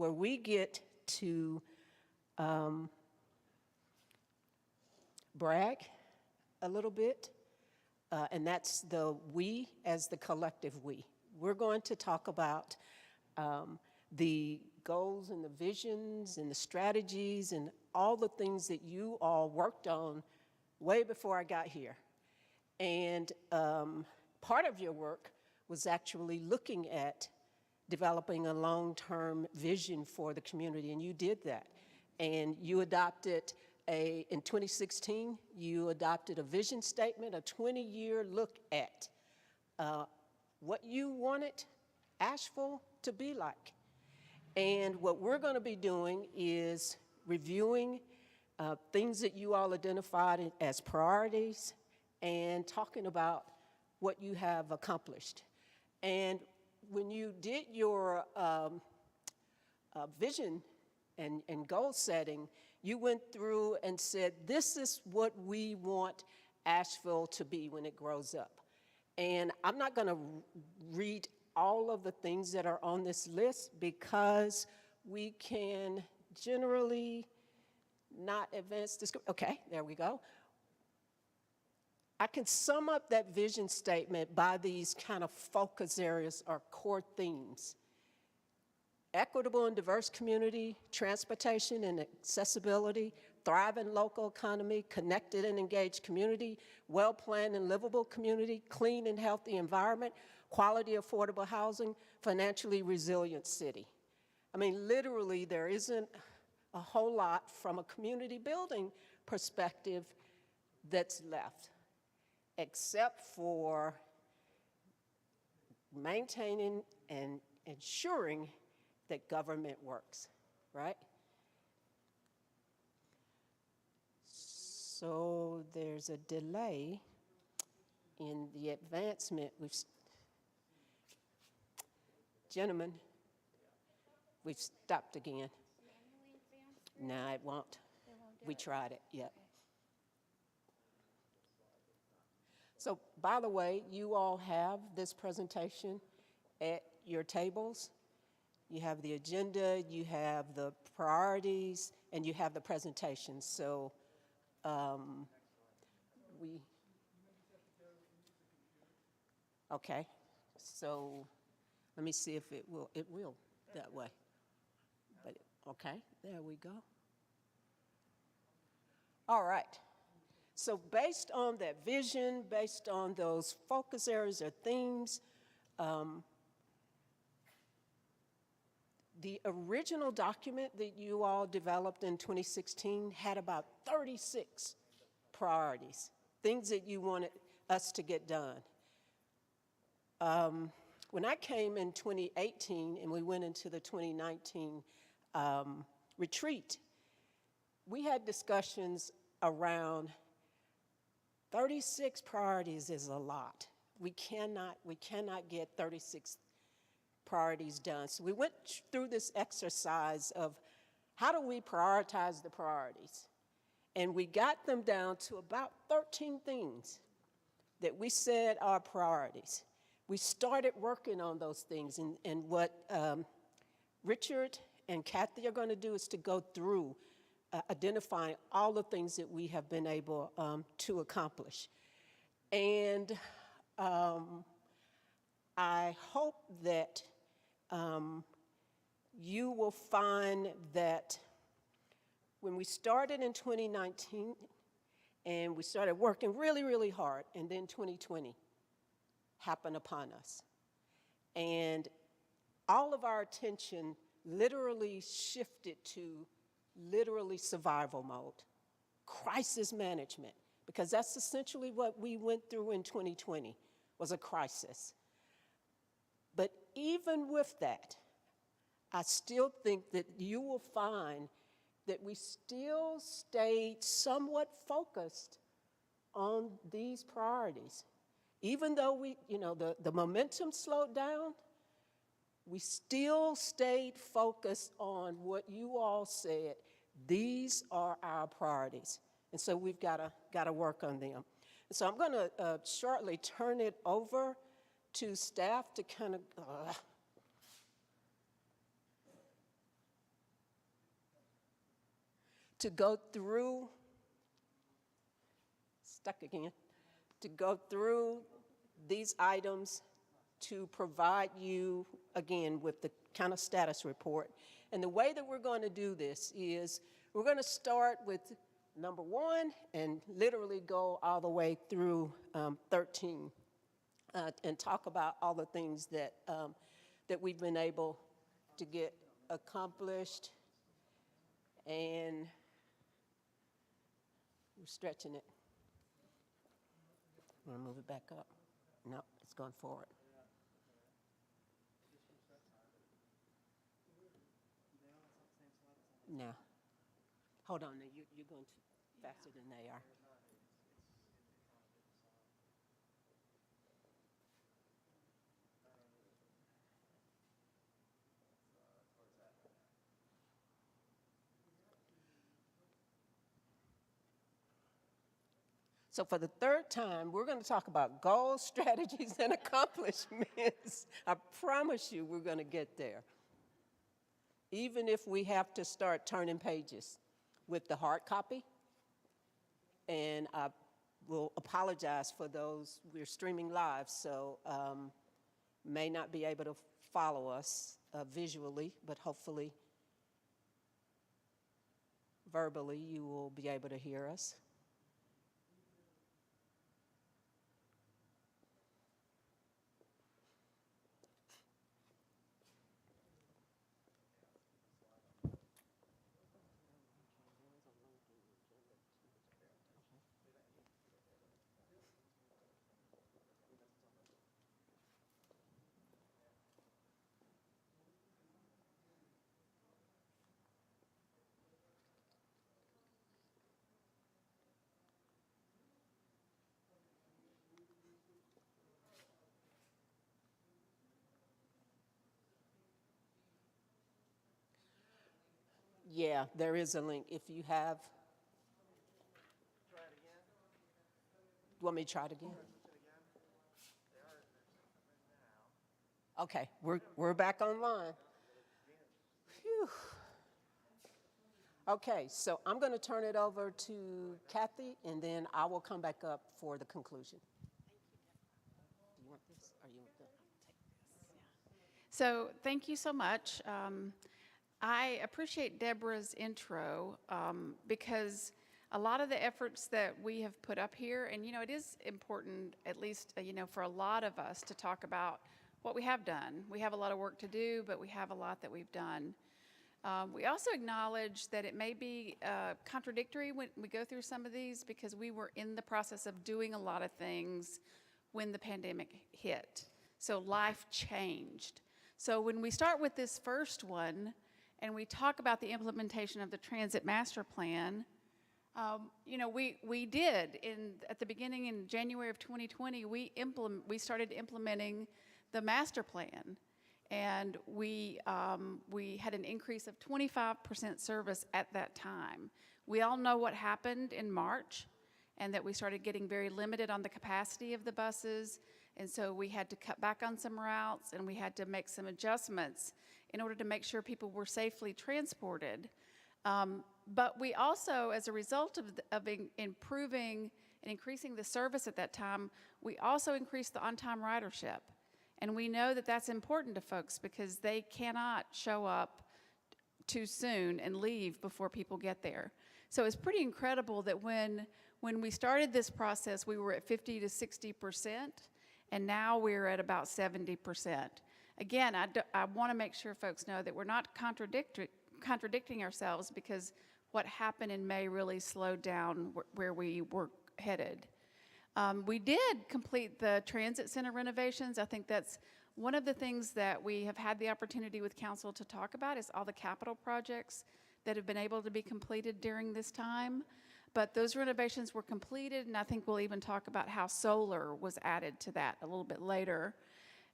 where we get to brag a little bit, and that's the we as the collective we. We're going to talk about the goals and the visions and the strategies and all the things that you all worked on way before I got here. And part of your work was actually looking at developing a long-term vision for the community, and you did that. And you adopted in 2016, you adopted a vision statement, a 20-year look at what you wanted Asheville to be like. And what we're going to be doing is reviewing things that you all identified as priorities and talking about what you have accomplished. And when you did your vision and goal setting, you went through and said, this is what we want Asheville to be when it grows up. And I'm not going to read all of the things that are on this list because we can generally not advance this. Okay, there we go. I can sum up that vision statement by these kind of focus areas or core themes. Equitable and diverse community, transportation and accessibility, thriving local economy, connected and engaged community, well-planned and livable community, clean and healthy environment, quality affordable housing, financially resilient city. I mean, literally, there isn't a whole lot from a community building perspective that's left, except for maintaining and ensuring that government works, right? So there's a delay in the advancement. Gentlemen, we've stopped again. No, it won't. We tried it, yeah. So, by the way, you all have this presentation at your tables. You have the agenda, you have the priorities, and you have the presentation. So, okay. So, let me see if it will that way. But, okay, there we go. All right. So based on that vision, based on those focus areas or themes, the original document that you all developed in 2016 had about 36 priorities, things that you wanted us to get done. When I came in 2018 and we went into the 2019 retreat, we had discussions around 36 priorities is a lot. We cannot get 36 priorities done. So we went through this exercise of how do we prioritize the priorities? And we got them down to about 13 things that we said are priorities. We started working on those things, and what Richard and Kathy are going to do is to go through identifying all the things that we have been able to accomplish. And I hope that you will find that when we started in 2019 and we started working really, really hard, and then 2020 happened upon us. And all of our attention literally shifted to literally survival mode, crisis management, because that's essentially what we went through in 2020, was a crisis. But even with that, I still think that you will find that we still stayed somewhat focused on these priorities. Even though the momentum slowed down, we still stayed focused on what you all said. These are our priorities. And so we've got to work on them. And so I'm going to shortly turn it over to staff to kind of to go through, stuck again, to go through these items to provide you, again, with the kind of status report. And the way that we're going to do this is we're going to start with number 1 and literally go all the way through 13 and talk about all the things that, that we've been able to get accomplished, and we're stretching it. I'm going to move it back up. No, it's going forward. No. Hold on, you're going faster than they are. So for the third time, we're going to talk about goals, strategies, and accomplishments. I promise you we're going to get there. Even if we have to start turning pages with the hard copy. And I will apologize for those, we're streaming live, so may not be able to follow us visually, but hopefully verbally you will be able to hear us. Yeah, there is a link. If you have. Try it again. You want me to try it again? Okay, we're back online. Phew. Okay, so I'm going to turn it over to Kathy, and then I will come back up for the conclusion. Do you want this, or you want that? So thank you so much. I appreciate Deborah's intro because a lot of the efforts that we have put up here, and you know, it is important, at least you know, for a lot of us to talk about what we have done. We have a lot of work to do, but we have a lot that we've done. We also acknowledge that it may be contradictory when we go through some of these because we were in the process of doing a lot of things when the pandemic hit. So life changed. So when we start with this first one, and we talk about the implementation of the Transit Master Plan, you know, we did, at the beginning in January of 2020, we started implementing the master plan. And we had an increase of 25% service at that time. We all know what happened in March, and that we started getting very limited on the capacity of the buses, and so we had to cut back on some routes, and we had to make some adjustments in order to make sure people were safely transported. But we also, as a result of improving and increasing the service at that time, we also increased the on-time ridership. And we know that that's important to folks because they cannot show up too soon and leave before people get there. So it's pretty incredible that when we started this process, we were at 50 to 60%, and now we're at about 70%. Again, I want to make sure folks know that we're not contradicting ourselves because what happened in May really slowed down where we were headed. We did complete the transit center renovations. I think that's one of the things that we have had the opportunity with council to talk about is all the capital projects that have been able to be completed during this time. But those renovations were completed, and I think we'll even talk about how solar was added to that a little bit later.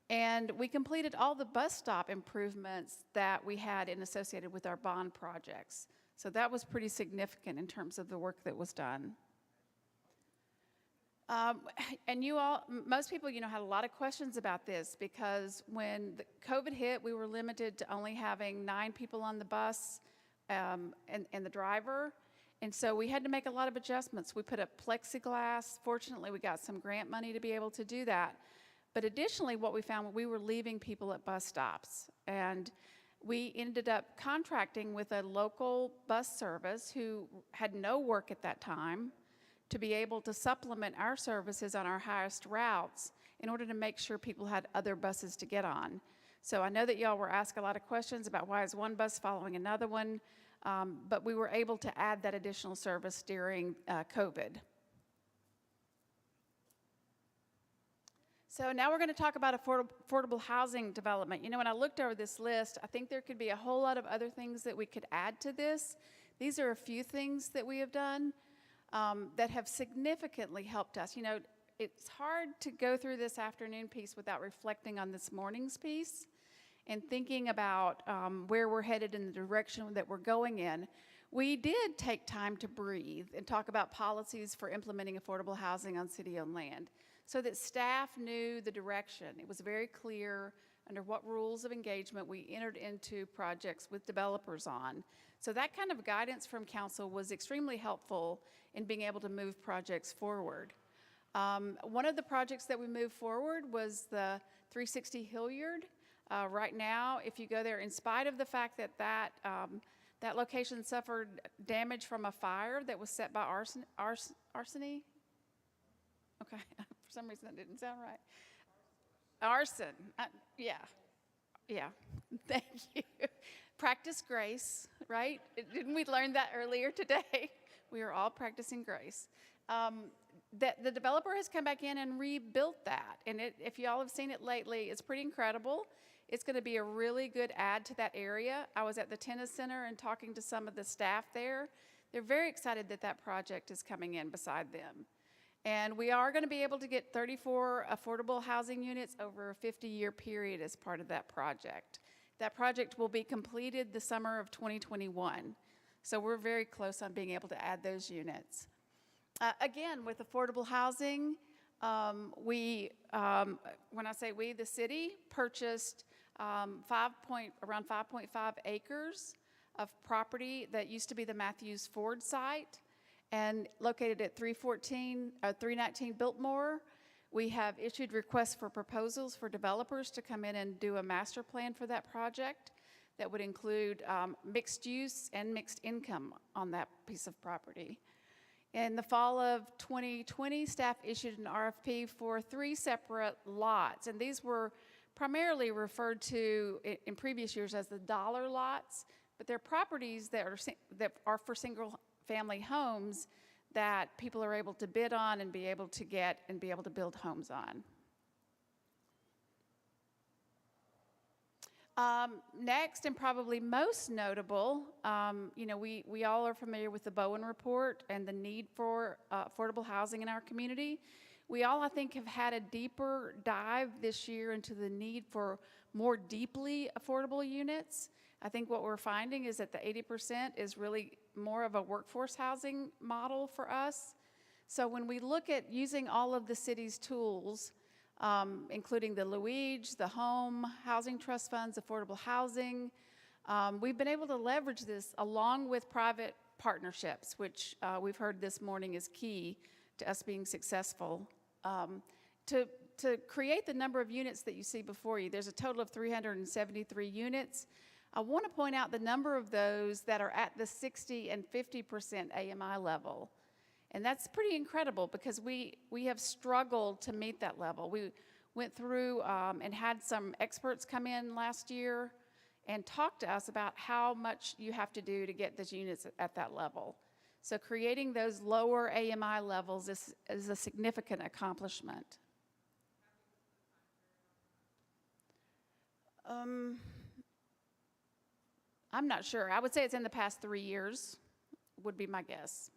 And we completed all the bus stop improvements that we had associated with our bond projects. So that was pretty significant in terms of the work that was done. And you all, most people, you know, had a lot of questions about this because when the COVID hit, we were limited to only having 9 people on the bus and the driver. And so we had to make a lot of adjustments. We put up plexiglass. Fortunately, we got some grant money to be able to do that. But additionally, what we found, we were leaving people at bus stops. And we ended up contracting with a local bus service who had no work at that time to be able to supplement our services on our highest routes in order to make sure people had other buses to get on. So I know that y'all were asked a lot of questions about why is one bus following another one, but we were able to add that additional service during COVID. So now we're going to talk about affordable housing development. You know, when I looked over this list, I think there could be a whole lot of other things that we could add to this. These are a few things that we have done that have significantly helped us. You know, it's hard to go through this afternoon piece without reflecting on this morning's piece and thinking about where we're headed in the direction that we're going in. We did take time to breathe and talk about policies for implementing affordable housing on city-owned land so that staff knew the direction. It was very clear under what rules of engagement we entered into projects with developers on. So that kind of guidance from council was extremely helpful in being able to move projects forward. One of the projects that we moved forward was the 360 Hilliard. Right now, if you go there, in spite of the fact that that location suffered damage from a fire that was set by arsony. Okay, for some reason that didn't sound right. Arson, yeah, thank you. Practice grace, right? Didn't we learn that earlier today? We are all practicing grace. That the developer has come back in and rebuilt that, and if y'all have seen it lately, it's pretty incredible. It's going to be a really good add to that area. I was at the tennis center and talking to some of the staff there. They're very excited that that project is coming in beside them. And we are going to be able to get 34 affordable housing units over a 50-year period as part of that project. That project will be completed the summer of 2021. So we're very close on being able to add those units. Again, with affordable housing, when I say we, the city purchased around 5.5 acres of property that used to be the Matthews Ford site and located at 319 Biltmore. We have issued requests for proposals for developers to come in and do a master plan for that project that would include mixed use and mixed income on that piece of property. In the fall of 2020, staff issued an RFP for 3 separate lots, and these were primarily referred to in previous years as the dollar lots, but they're properties that are for single-family homes that people are able to bid on and be able to get and be able to build homes on. Next, and probably most notable, you know, we all are familiar with the Bowen Report and the need for affordable housing in our community. We all, I think, have had a deeper dive this year into the need for more deeply affordable units. I think what we're finding is that the 80% is really more of a workforce housing model for us. So when we look at using all of the city's tools, including the LUIGE, the Home Housing Trust Funds, affordable housing, we've been able to leverage this along with private partnerships, which we've heard this morning is key to us being successful. To create the number of units that you see before you, there's a total of 373 units. I want to point out the number of those that are at the 60 and 50% AMI level. And that's pretty incredible because we have struggled to meet that level. We went through and had some experts come in last year and talk to us about how much you have to do to get those units at that level. So creating those lower AMI levels is a significant accomplishment. I'm not sure. I would say it's in the past 3 years, would be my guess.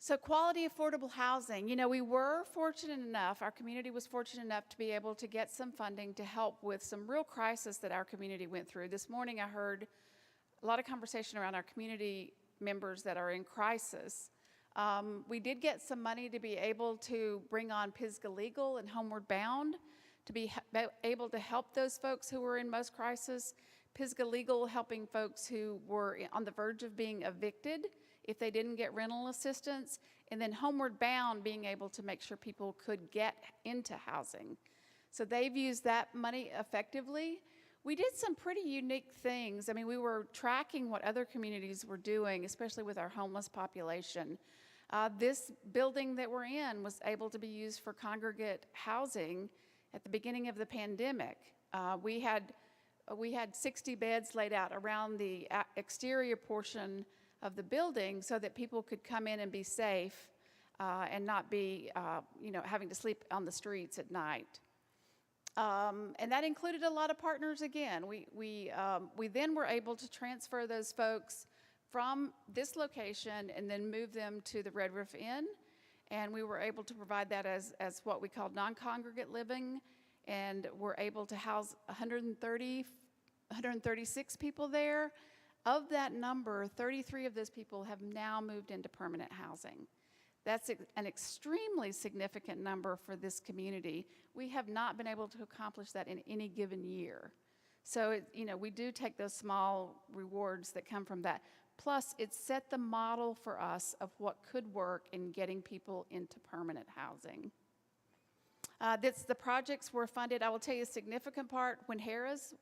So quality affordable housing, you know, we were fortunate enough, our community was fortunate enough to be able to get some funding to help with some real crisis that our community went through. This morning I heard a lot of conversation around our community members that are in crisis. We did get some money to be able to bring on Pisgah Legal and Homeward Bound to be able to help those folks who were in most crisis Pisgah Legal helping folks who were on the verge of being evicted if they didn't get rental assistance, and then Homeward Bound being able to make sure people could get into housing. So they've used that money effectively. We did some pretty unique things. I mean, we were tracking what other communities were doing, especially with our homeless population. This building that we're in was able to be used for congregate housing at the beginning of the pandemic. We had 60 beds laid out around the exterior portion of the building so that people could come in and be safe and not be, having to sleep on the streets at night. And that included a lot of partners again. We then were able to transfer those folks from this location and then move them to the Red Roof Inn. And we were able to provide that as what we called non-congregate living. And we're able to house 136 people there. Of that number, 33 of those people have now moved into permanent housing. That's an extremely significant number for this community. We have not been able to accomplish that in any given year. So, we do take those small rewards that come from that. Plus, it set the model for us of what could work in getting people into permanent housing. The projects were funded, I will tell you a significant part, when Harrah's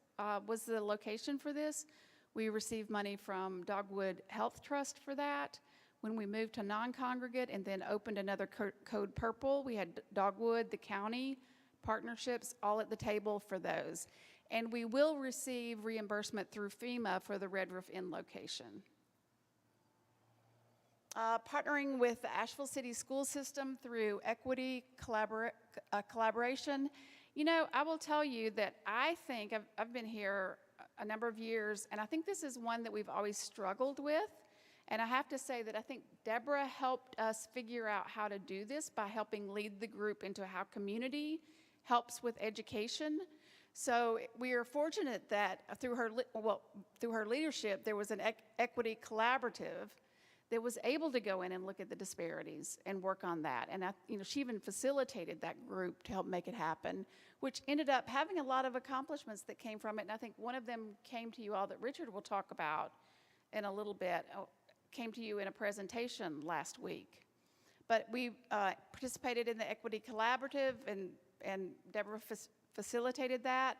was the location for this, we received money from Dogwood Health Trust for that. When we moved to non-congregate and then opened another Code Purple, we had Dogwood, the county, partnerships, all at the table for those. And we will receive reimbursement through FEMA for the Red Roof Inn location. Partnering with the Asheville City School System through equity collaboration. I will tell you that I think I've been here a number of years, and I think this is one that we've always struggled with. And I have to say that I think Deborah helped us figure out how to do this by helping lead the group into how community helps with education. So we are fortunate that through her leadership, there was an equity collaborative that was able to go in and look at the disparities and work on that. And she even facilitated that group to help make it happen, which ended up having a lot of accomplishments that came from it. And I think one of them came to you all that Richard will talk about in a little bit, came to you in a presentation last week. But we participated in the Equity Collaborative, and Deborah facilitated that.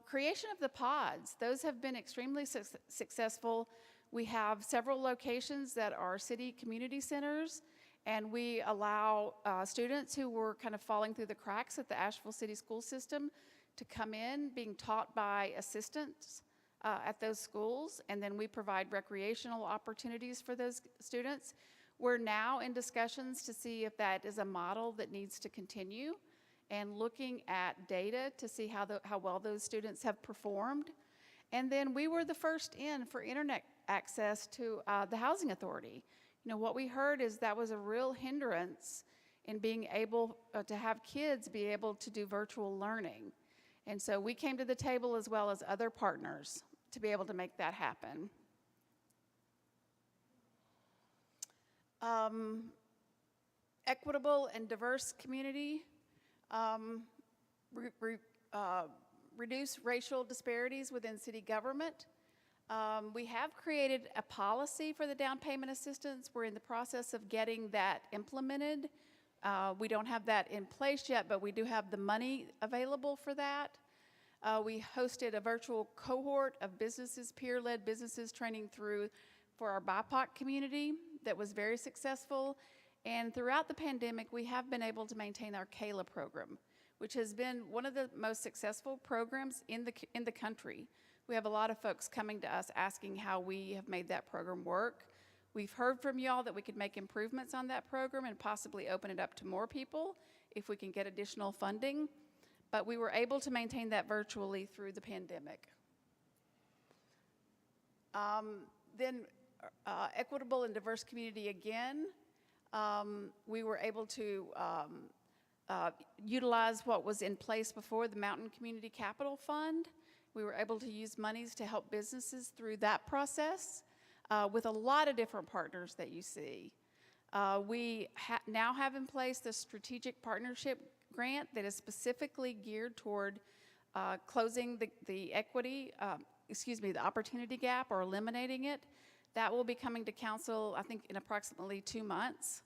Creation of the pods, those have been extremely successful. We have several locations that are city community centers, and we allow students who were kind of falling through the cracks at the Asheville City School System to come in, being taught by assistants at those schools, and then we provide recreational opportunities for those students. We're now in discussions to see if that is a model that needs to continue, and looking at data to see how well those students have performed. And then we were the first in for internet access to the Housing Authority. What we heard is that was a real hindrance in being able to have kids be able to do virtual learning. And so we came to the table as well as other partners to be able to make that happen. Equitable and diverse community. Reduce racial disparities within city government. We have created a policy for the down payment assistance. We're in the process of getting that implemented. We don't have that in place yet, but we do have the money available for that. We hosted a virtual cohort of businesses, peer-led businesses training for our BIPOC community that was very successful. And throughout the pandemic, we have been able to maintain our CALA program, which has been one of the most successful programs in the country. We have a lot of folks coming to us asking how we have made that program work. We've heard from y'all that we could make improvements on that program and possibly open it up to more people if we can get additional funding. But we were able to maintain that virtually through the pandemic. Then equitable and diverse community again. We were able to utilize what was in place before, the Mountain Community Capital Fund. We were able to use monies to help businesses through that process with a lot of different partners that you see. We now have in place the Strategic Partnership Grant that is specifically geared toward closing the the opportunity gap or eliminating it. That will be coming to council, I think, in approximately 2 months.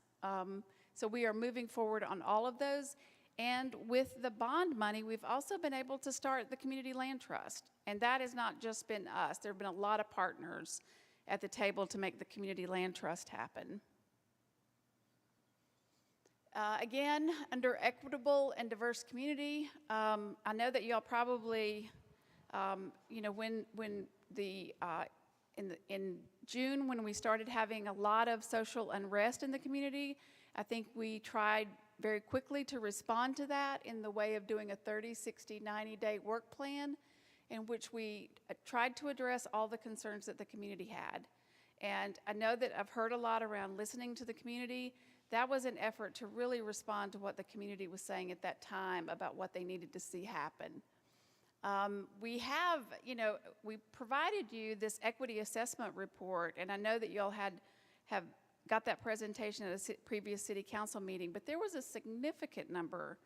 So we are moving forward on all of those. And with the bond money, we've also been able to start the Community Land Trust. And that has not just been us. There have been a lot of partners at the table to make the Community Land Trust happen. Again, under equitable and diverse community, I know that y'all probably, in June, when we started having a lot of social unrest in the community, I think we tried very quickly to respond to that in the way of doing a 30, 60, 90-day work plan in which we tried to address all the concerns that the community had. And I know that I've heard a lot around listening to the community. That was an effort to really respond to what the community was saying at that time about what they needed to see happen. We provided you this equity assessment report, and I know that y'all have got that presentation at a previous city council meeting, but there was a significant number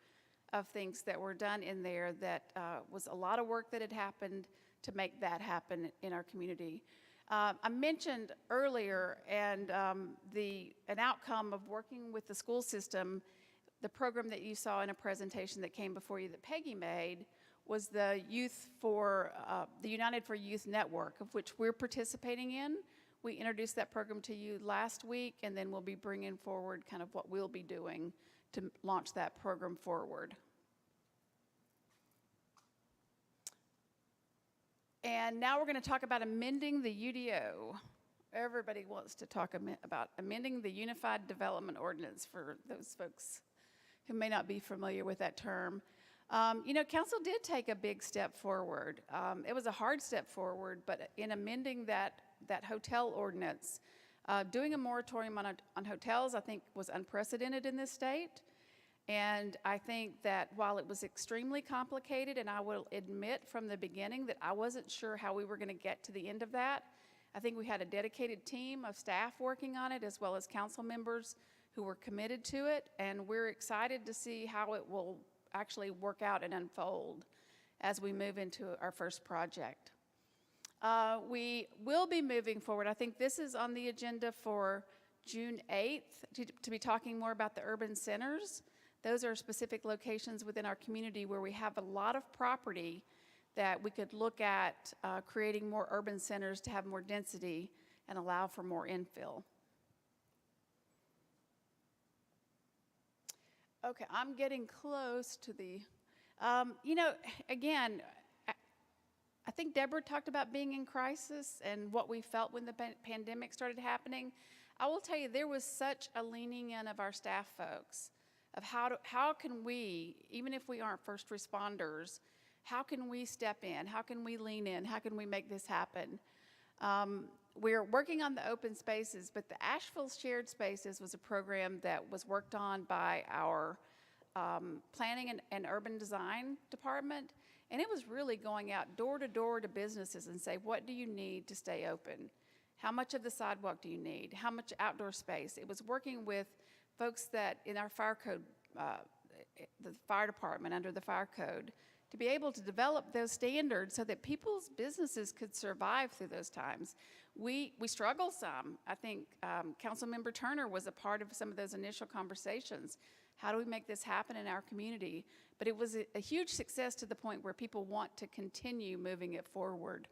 of things that were done in there that was a lot of work that had happened to make that happen in our community. I mentioned earlier, and an outcome of working with the school system, the program that you saw in a presentation that came before you that Peggy made was the United for Youth Network, of which we're participating in. We introduced that program to you last week, and then we'll be bringing forward kind of what we'll be doing to launch that program forward. And now we're going to talk about amending the UDO. Everybody wants to talk about amending the Unified Development Ordinance for those folks who may not be familiar with that term. Council did take a big step forward. It was a hard step forward, but in amending that hotel ordinance, doing a moratorium on hotels, I think, was unprecedented in this state. And I think that while it was extremely complicated, and I will admit from the beginning that I wasn't sure how we were going to get to the end of that, I think we had a dedicated team of staff working on it, as well as council members who were committed to it, and we're excited to see how it will actually work out and unfold as we move into our first project. We will be moving forward. I think this is on the agenda for June 8th to be talking more about the urban centers. Those are specific locations within our community where we have a lot of property that we could look at creating more urban centers to have more density and allow for more infill. Okay, I'm getting close to the, again, I think Deborah talked about being in crisis and what we felt when the pandemic started happening. I will tell you, there was such a leaning in of our staff folks of how can we, even if we aren't first responders, how can we step in? How can we lean in? How can we make this happen? We're working on the open spaces, but the Asheville Shared Spaces was a program that was worked on by our Planning and Urban Design Department, and it was really going out door to door to businesses and say, what do you need to stay open? How much of the sidewalk do you need? How much outdoor space? It was working with folks that in our fire code, the fire department under the fire code, to be able to develop those standards so that people's businesses could survive through those times. We struggle some. I think Councilmember Turner was a part of some of those initial conversations. How do we make this happen in our community? But it was a huge success to the point where people want to continue moving it forward.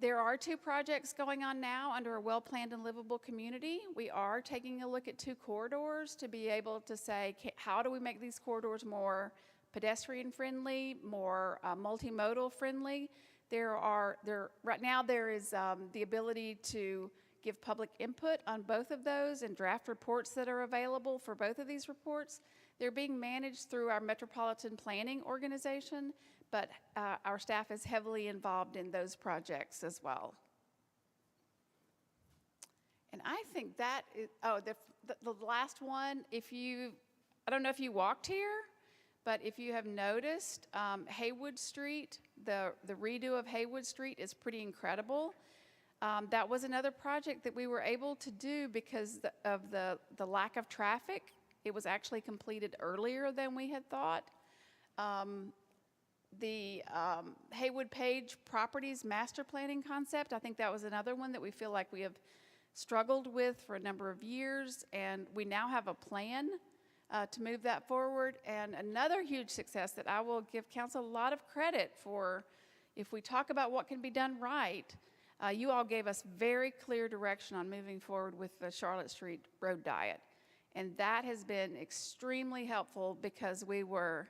There are 2 projects going on now under a well-planned and livable community. We are taking a look at 2 corridors to be able to say, how do we make these corridors more pedestrian-friendly, more multimodal friendly? Right now there is the ability to give public input on both of those and draft reports that are available for both of these reports. They're being managed through our Metropolitan Planning Organization, but our staff is heavily involved in those projects as well. And I think that is, the last one, I don't know if you walked here, but if you have noticed, Haywood Street, the redo of Haywood Street is pretty incredible. That was another project that we were able to do because of the lack of traffic it was actually completed earlier than we had thought. The Haywood Page Properties Master Planning concept, I think that was another one that we feel like we have struggled with for a number of years, and we now have a plan to move that forward. And another huge success that I will give council a lot of credit for, if we talk about what can be done right, you all gave us very clear direction on moving forward with the Charlotte Street Road Diet. And that has been extremely helpful because we were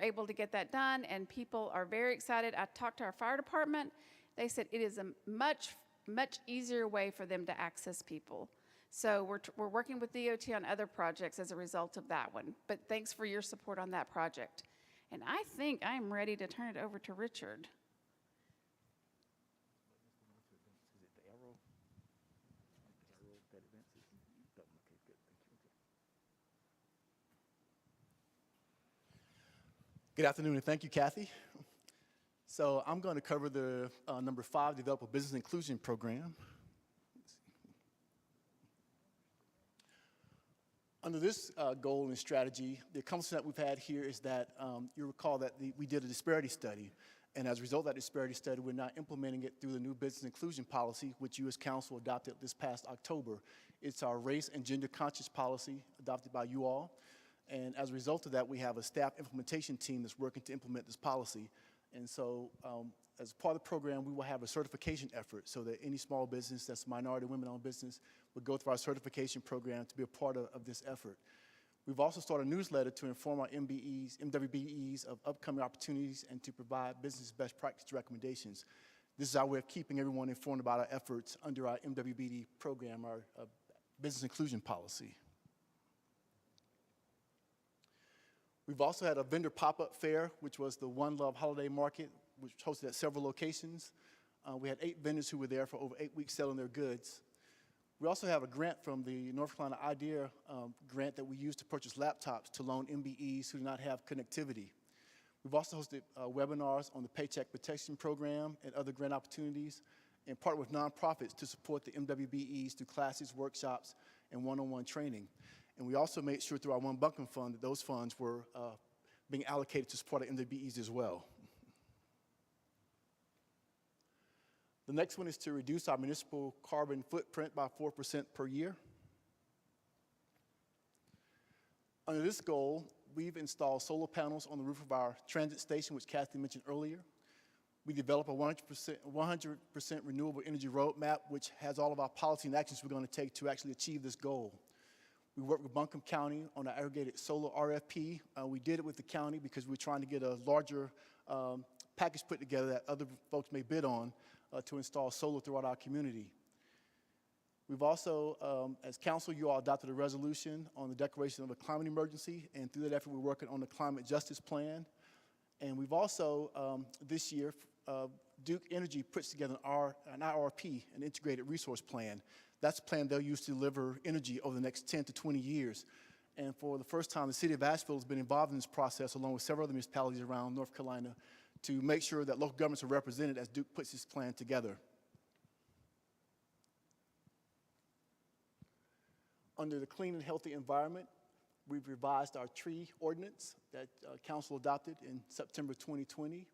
able to get that done, and people are very excited. I talked to our fire department. They said it is a much easier way for them to access people. So we're working with DOT on other projects as a result of that one. But thanks for your support on that project. And I think I'm ready to turn it over to Richard. Good afternoon, and thank you, Kathy. So I'm going to cover the number 5 Develop a Business Inclusion Program. Under this goal and strategy, the accomplishment that we've had here is that you recall that we did a disparity study, and as a result of that disparity study, we're now implementing it through the new business inclusion policy, which you as council adopted this past October. It's our race and gender conscious policy adopted by you all. And as a result of that, we have a staff implementation team that's working to implement this policy. And so as part of the program, we will have a certification effort so that any small business that's minority women-owned business would go through our certification program to be a part of this effort. We've also started a newsletter to inform our MWBEs of upcoming opportunities and to provide business best practice recommendations. This is our way of keeping everyone informed about our efforts under our MWBD program, our business inclusion policy. We've also had a vendor pop-up fair, which was the One Love Holiday Market, which was hosted at several locations. We had 8 vendors who were there for over 8 weeks selling their goods. We also have a grant from the North Carolina IDEA grant that we use to purchase laptops to loan MBEs who do not have connectivity. We've also hosted webinars on the Paycheck Protection Program and other grant opportunities, and partnered with nonprofits to support the MWBEs through classes, workshops, and one-on-one training. And we also made sure through our One Buncombe Fund that those funds were being allocated to support our MWBEs as well. The next one is to reduce our municipal carbon footprint by 4% per year. Under this goal, we've installed solar panels on the roof of our transit station, which Kathy mentioned earlier. We developed a 100% renewable energy roadmap, which has all of our policy and actions we're going to take to actually achieve this goal. We worked with Buncombe County on an aggregated solar RFP. We did it with the county because we were trying to get a larger package put together that other folks may bid on to install solar throughout our community. We've also, as council, you all adopted a resolution on the declaration of a climate emergency, and through that effort, we're working on the climate justice plan. And we've also, this year, Duke Energy puts together an IRP, an integrated resource plan. That's a plan they'll use to deliver energy over the next 10 to 20 years. And for the first time, the city of Asheville has been involved in this process, along with several other municipalities around North Carolina, to make sure that local governments are represented as Duke puts this plan together. Under the clean and healthy environment, we've revised our tree ordinance that council adopted in September 2020.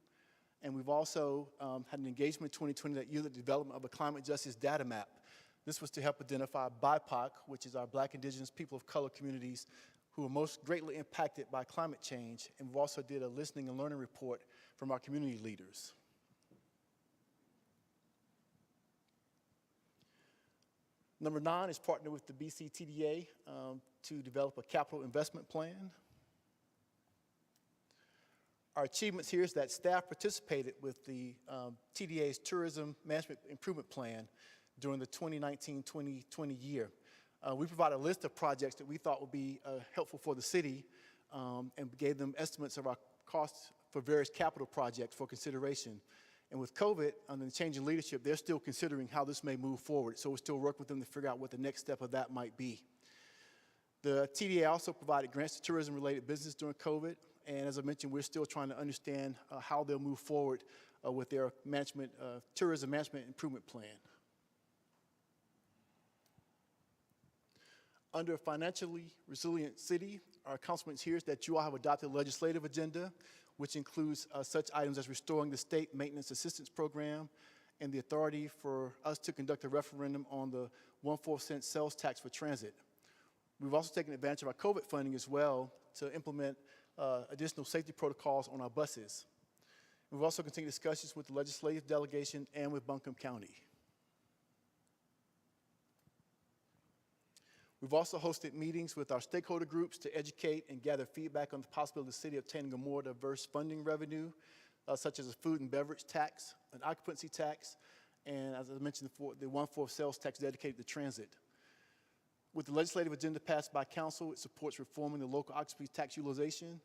And we've also had an engagement in 2020 that yielded the development of a climate justice data map. This was to help identify BIPOC, which is our Black, Indigenous, people of color communities who are most greatly impacted by climate change. And we've also did a listening and learning report from our community leaders. Number 9 is partner with the BCTDA to develop a capital investment plan. Our achievements here is that staff participated with the TDA's Tourism Management Improvement Plan during the 2019-2020 year. We provided a list of projects that we thought would be helpful for the city and gave them estimates of our costs for various capital projects for consideration. And with COVID and the change in leadership, they're still considering how this may move forward. So we'll still work with them to figure out what the next step of that might be. The TDA also provided grants to tourism-related business during COVID. And as I mentioned, we're still trying to understand how they'll move forward with their tourism management improvement plan. Under Financially Resilient City, our accomplishments here is that you all have adopted a legislative agenda, which includes such items as restoring the state maintenance assistance program and the authority for us to conduct a referendum on the 1/4 cent sales tax for transit. We've also taken advantage of our COVID funding as well to implement additional safety protocols on our buses. We've also continued discussions with the legislative delegation and with Buncombe County. We've also hosted meetings with our stakeholder groups to educate and gather feedback on the possibility of the city obtaining a more diverse funding revenue, such as a food and beverage tax, an occupancy tax, and as I mentioned before, the 1/4 sales tax dedicated to transit. With the legislative agenda passed by council, it supports reforming the local occupancy tax utilization,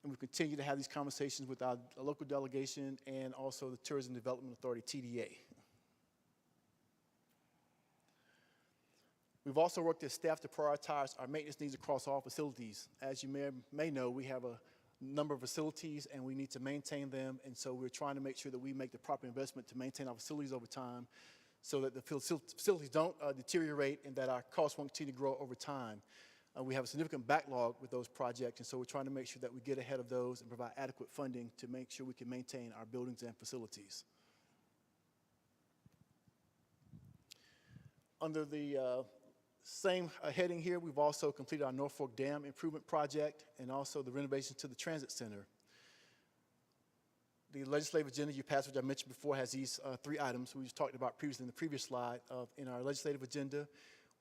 and we continue to have these conversations with our local delegation and also the Tourism Development Authority, TDA. We've also worked as staff to prioritize our maintenance needs across all facilities. As you may know, we have a number of facilities and we need to maintain them, and so we're trying to make sure that we make the proper investment to maintain our facilities over time so that the facilities don't deteriorate and that our costs won't continue to grow over time. We have a significant backlog with those projects, and so we're trying to make sure that we get ahead of those and provide adequate funding to make sure we can maintain our buildings and facilities. Under the same heading here, we've also completed our North Fork Dam improvement project and also the renovations to the transit center. The legislative agenda you passed, which I mentioned before, has these 3 items we just talked about previously in the previous slide. In our legislative agenda,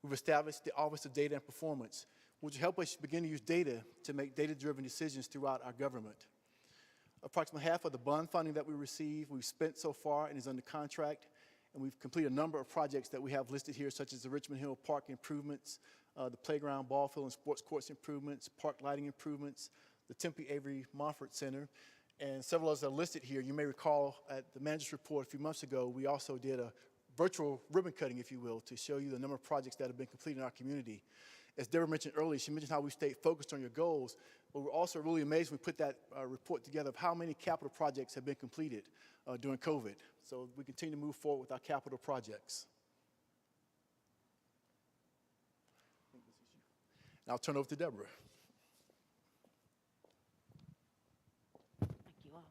we've established the Office of Data and Performance, which will help us begin to use data to make data-driven decisions throughout our government. Approximately half of the bond funding that we receive, we've spent so far and is under contract. And we've completed a number of projects that we have listed here, such as the Richmond Hill Park improvements, the playground, ball field, and sports courts improvements, park lighting improvements, the Tempe Avery Montfort Center, and several others are listed here. You may recall at the manager's report a few months ago, we also did a virtual ribbon cutting, if you will, to show you the number of projects that have been completed in our community. As Deborah mentioned earlier, she mentioned how we stayed focused on your goals, but we're also really amazed when we put that report together of how many capital projects have been completed during COVID. So we continue to move forward with our capital projects. Now I'll turn it over to Deborah. Thank you all.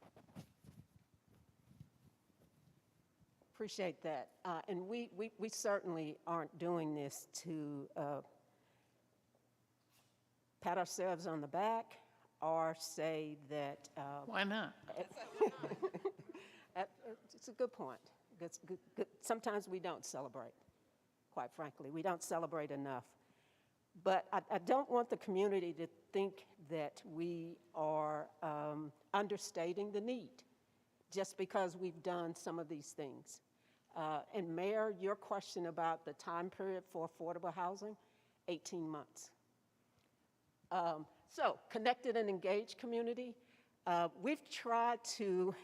Appreciate that. And we certainly aren't doing this to pat ourselves on the back or say that. Why not? It's a good point. Good. Sometimes we don't celebrate, quite frankly. We don't celebrate enough. But I don't want the community to think that we are understating the need just because we've done some of these things. And Mayor, your question about the time period for affordable housing, 18 months. So, connected and engaged community. We've tried to,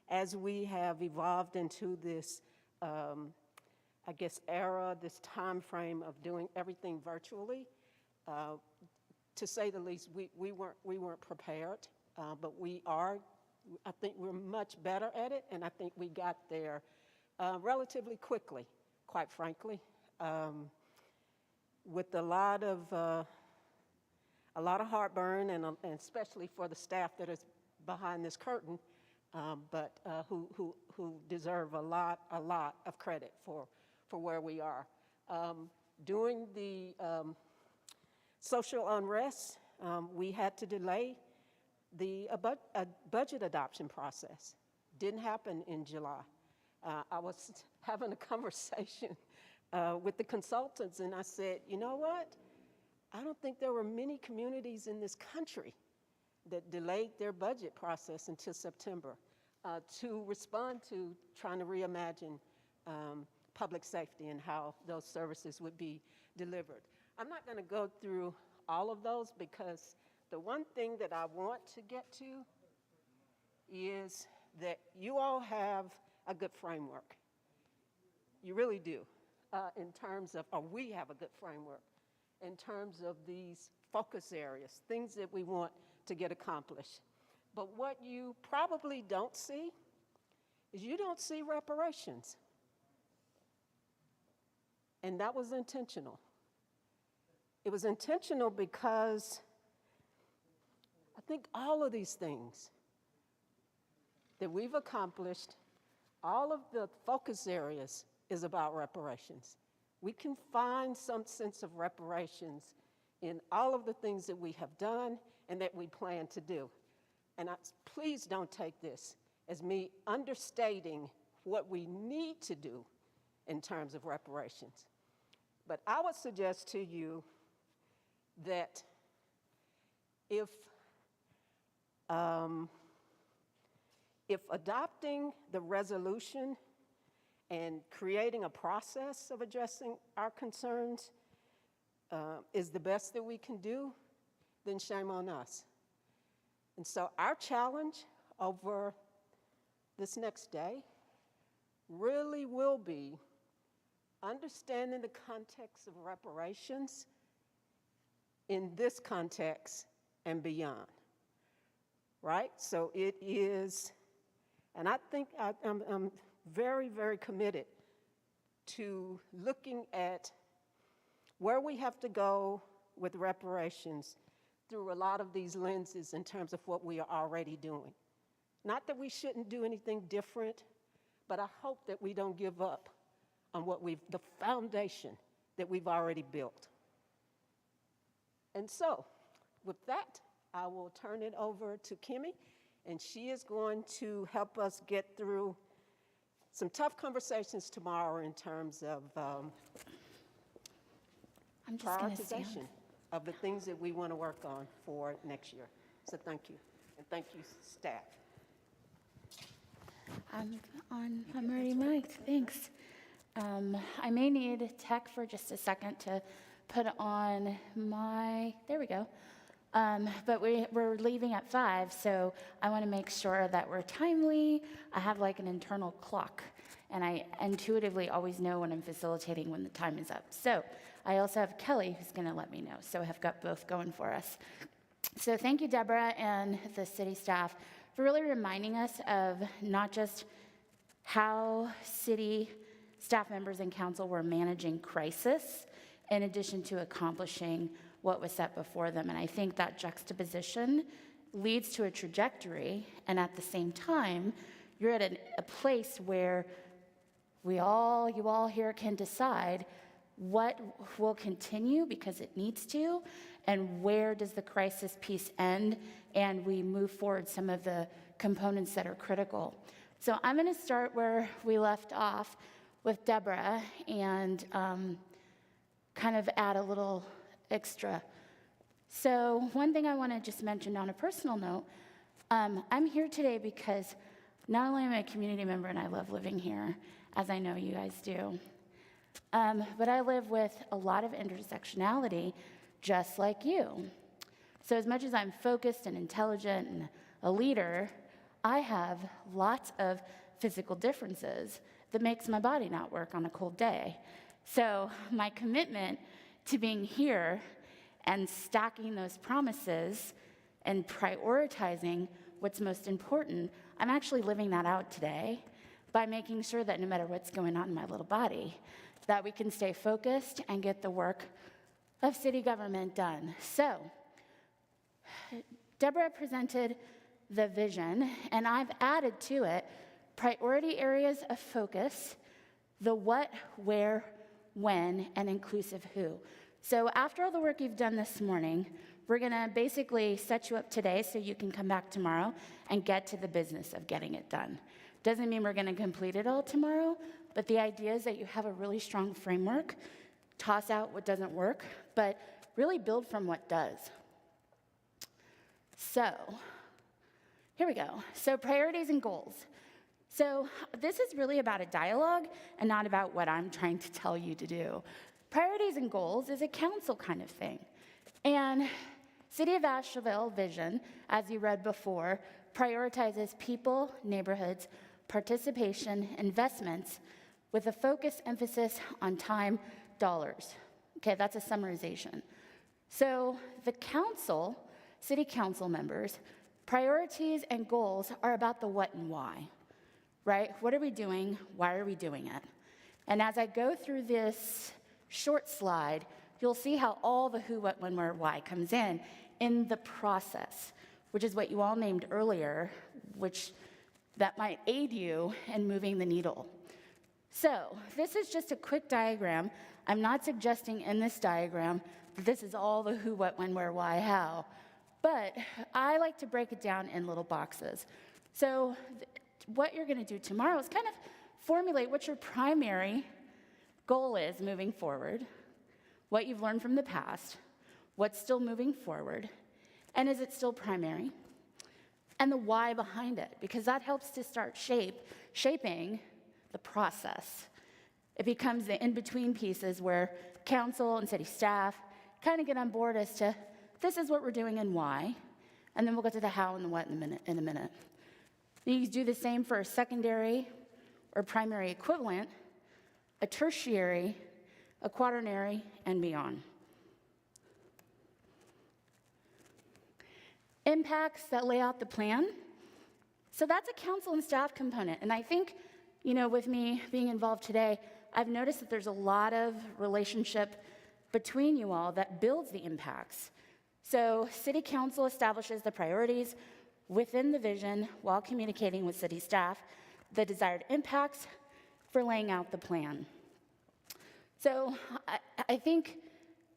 as we have evolved into this, I guess, era, this time frame of doing everything virtually, to say the least, we weren't prepared, but we are. I think we're much better at it, and I think we got there relatively quickly, quite frankly, with a lot of heartburn, and especially for the staff that is behind this curtain, but who deserve a lot of credit for where we are. During the social unrest, we had to delay the budget adoption process. Didn't happen in July. I was having a conversation with the consultants, and I said, you know what? I don't think there were many communities in this country that delayed their budget process until September to respond to trying to reimagine public safety and how those services would be delivered. I'm not going to go through all of those because the one thing that I want to get to is that you all have a good framework. You really do, in terms of, or we have a good framework in terms of these focus areas, things that we want to get accomplished. But what you probably don't see is you don't see reparations. And that was intentional. It was intentional because I think all of these things that we've accomplished, all of the focus areas is about reparations. We can find some sense of reparations in all of the things that we have done and that we plan to do. And please don't take this as me understating what we need to do in terms of reparations. But I would suggest to you that if adopting the resolution and creating a process of addressing our concerns is the best that we can do, then shame on us. And so our challenge over this next day really will be understanding the context of reparations in this context and beyond, right? So it is, and I think I'm very, very committed to looking at where we have to go with reparations through a lot of these lenses in terms of what we are already doing. Not that we shouldn't do anything different, but I hope that we don't give up on the foundation that we've already built. And so, with that, I will turn it over to Kimmy, and she is going to help us get through some tough conversations tomorrow in terms of I'm just going to stand. prioritization of the things that we want to work on for next year. So thank you, and thank you, staff. I'm already mic'd, thanks. I may need tech for just a second to put on there we go. But we're leaving at 5, so I want to make sure that we're timely. I have like an internal clock, and I intuitively always know when I'm facilitating when the time is up. So I also have Kelly who's going to let me know, so I've got both going for us. So thank you, Deborah and the city staff, for really reminding us of not just how city staff members and council were managing crisis in addition to accomplishing what was set before them. And I think that juxtaposition leads to a trajectory, and at the same time, you're at a place where you all here can decide what will continue because it needs to, and where does the crisis piece end, and we move forward some of the components that are critical. So I'm going to start where we left off with Deborah and kind of add a little extra. So one thing I want to just mention on a personal note, I'm here today because not only am I a community member and I love living here, as I know you guys do, but I live with a lot of intersectionality just like you. So as much as I'm focused and intelligent and a leader, I have lots of physical differences that makes my body not work on a cold day. So my commitment to being here and stacking those promises and prioritizing what's most important, I'm actually living that out today by making sure that no matter what's going on in my little body, that we can stay focused and get the work of city government done. So, Deborah presented the vision, and I've added to it priority areas of focus, the what, where, when, and inclusive who. So after all the work you've done this morning, we're going to basically set you up today so you can come back tomorrow and get to the business of getting it done. Doesn't mean we're going to complete it all tomorrow, but the idea is that you have a really strong framework, toss out what doesn't work, but really build from what does. So here we go. So priorities and goals. So this is really about a dialogue and not about what I'm trying to tell you to do. Priorities and goals is a council kind of thing. And City of Asheville vision, as you read before, prioritizes people, neighborhoods, participation, investments with a focus emphasis on time, dollars. Okay, that's a summarization. So the council, city council members, priorities and goals are about the what and why, right? What are we doing? Why are we doing it? And as I go through this short slide, you'll see how all the who, what, when, where, why comes in the process, which is what you all named earlier, which that might aid you in moving the needle. So this is just a quick diagram. I'm not suggesting in this diagram that this is all the who, what, when, where, why, how, but I like to break it down in little boxes. So what you're going to do tomorrow is kind of formulate what your primary goal is moving forward, what you've learned from the past, what's still moving forward, and is it still primary, and the why behind it, because that helps to start shaping the process. It becomes the in-between pieces where council and city staff kind of get on board as to this is what we're doing and why, and then we'll get to the how and the what in a minute. You do the same for a secondary or primary equivalent, a tertiary, a quaternary, and beyond. Impacts that lay out the plan. So that's a council and staff component. And I think, with me being involved today, I've noticed that there's a lot of relationship between you all that builds the impacts. So city council establishes the priorities within the vision while communicating with city staff the desired impacts for laying out the plan. So I think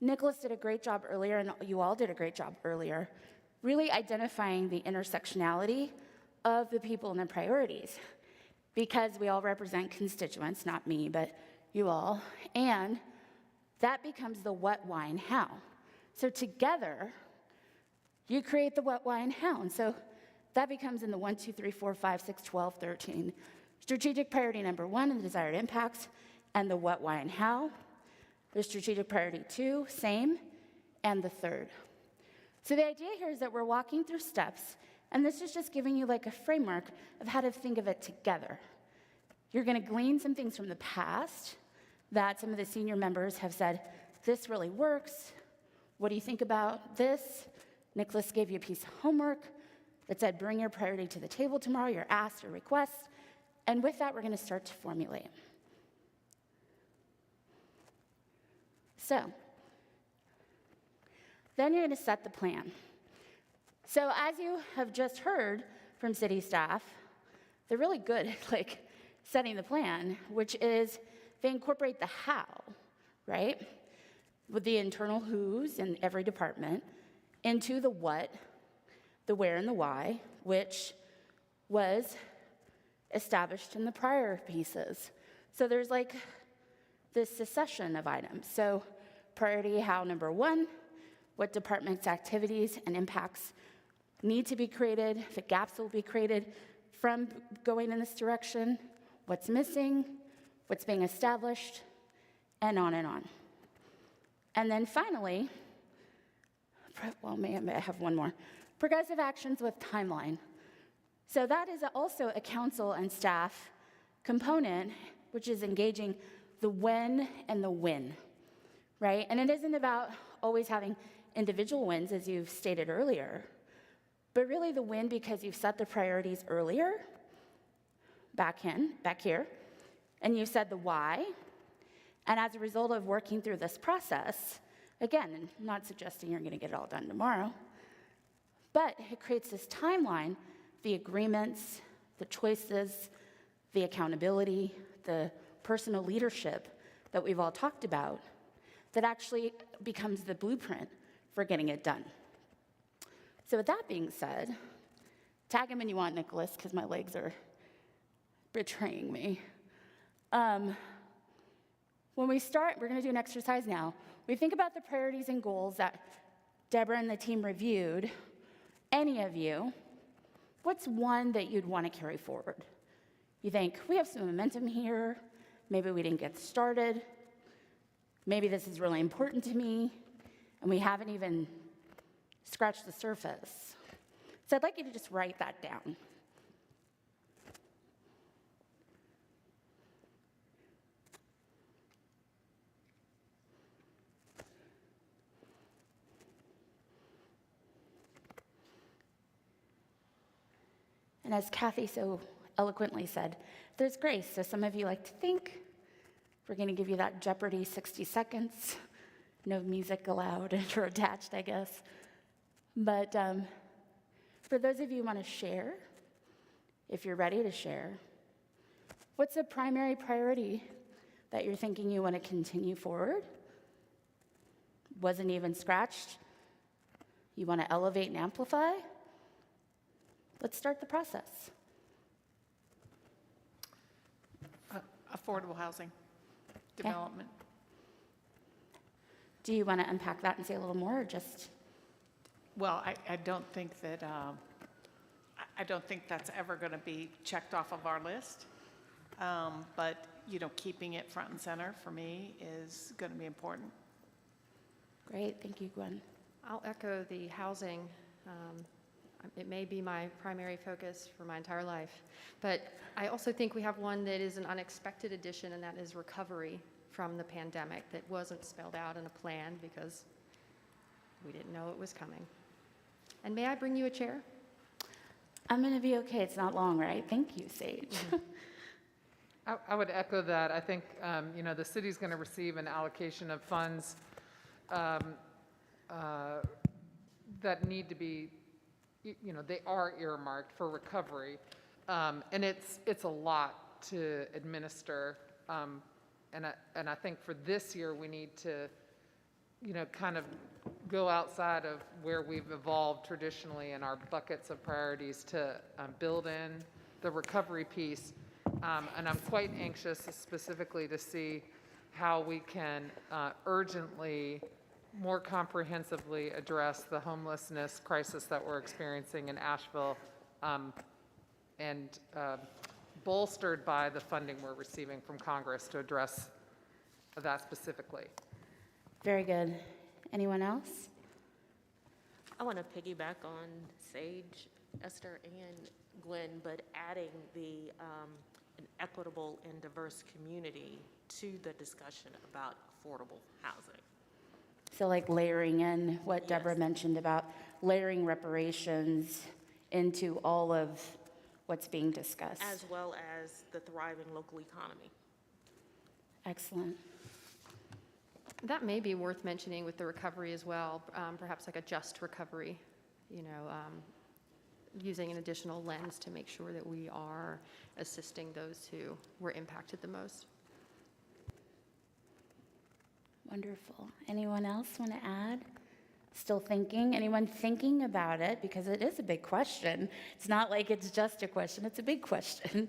Nicholas did a great job earlier, and you all did a great job earlier, really identifying the intersectionality of the people and their priorities, because we all represent constituents, not me, but you all, and that becomes the what, why, and how. So together, you create the what, why, and how, and so that becomes in the 1, 2, 3, 4, 5, 6, 12, 13. Strategic priority number 1, and the desired impacts, and the what, why, and how. The strategic priority 2, same, and the third. So the idea here is that we're walking through steps, and this is just giving you like a framework of how to think of it together. You're going to glean some things from the past that some of the senior members have said, this really works. What do you think about this? Nicholas gave you a piece of homework that said, bring your priority to the table tomorrow, your asks or requests. And with that, we're going to start to formulate. So, then you're going to set the plan. So as you have just heard from city staff, they're really good at setting the plan, which is they incorporate the how, right? With the internal who's in every department, into the what, the where, and the why, which was established in the prior pieces. So there's this succession of items. So priority how number 1, what department's activities and impacts need to be created, the gaps will be created from going in this direction, what's missing, what's being established, and on and on. And then finally, may I have one more? Progressive actions with timeline. So that is also a council and staff component, which is engaging the when and the when, right? And it isn't about always having individual wins, as you've stated earlier, but really the win because you've set the priorities earlier, back here, and you said the why, and as a result of working through this process, again, I'm not suggesting you're going to get it all done tomorrow, but it creates this timeline, the agreements, the choices, the accountability, the personal leadership that we've all talked about, that actually becomes the blueprint for getting it done. So with that being said, tag him when you want, Nicholas, because my legs are betraying me. When we start, we're going to do an exercise now. We think about the priorities and goals that Deborah and the team reviewed. Any of you, what's one that you'd want to carry forward? You think, we have some momentum here. Maybe we didn't get started. Maybe this is really important to me, and we haven't even scratched the surface. So I'd like you to just write that down. And as Kathy so eloquently said, there's grace. So some of you like to think. We're going to give you that Jeopardy 60 seconds. No music allowed or attached, I guess. But for those of you who want to share, if you're ready to share, what's the primary priority that you're thinking you want to continue forward? Wasn't even scratched? You want to elevate and amplify? Let's start the process. Affordable housing development. Do you want to unpack that and say a little more, or just? Well, I don't think that, I don't think that's ever going to be checked off of our list. But, you know, keeping it front and center for me is going to be important. Great, thank you, Gwen. I'll echo the housing. It may be my primary focus for my entire life, but I also think we have one that is an unexpected addition, and that is recovery from the pandemic that wasn't spelled out in a plan because we didn't know it was coming. And may I bring you a chair? I'm going to be okay. It's not long, right? Thank you, Sage. I would echo that. I think, you know, the city's going to receive an allocation of funds that need to be, you know, they are earmarked for recovery. And it's a lot to administer. And I think for this year, we need to, you know, kind of go outside of where we've evolved traditionally in our buckets of priorities to build in the recovery piece. And I'm quite anxious specifically to see how we can urgently, more comprehensively address the homelessness crisis that we're experiencing in Asheville, and bolstered by the funding we're receiving from Congress to address that specifically. Very good. Anyone else? I want to piggyback on Sage, Esther, and Gwen, but adding the an equitable and diverse community to the discussion about affordable housing. So like layering in what Deborah Yes. mentioned about layering reparations into all of what's being discussed. As well as the thriving local economy. Excellent. That may be worth mentioning with the recovery as well, perhaps like a just recovery, you know, using an additional lens to make sure that we are assisting those who were impacted the most. Wonderful. Anyone else want to add? Still thinking? Anyone thinking about it? Because it is a big question. It's not like it's just a question, it's a big question.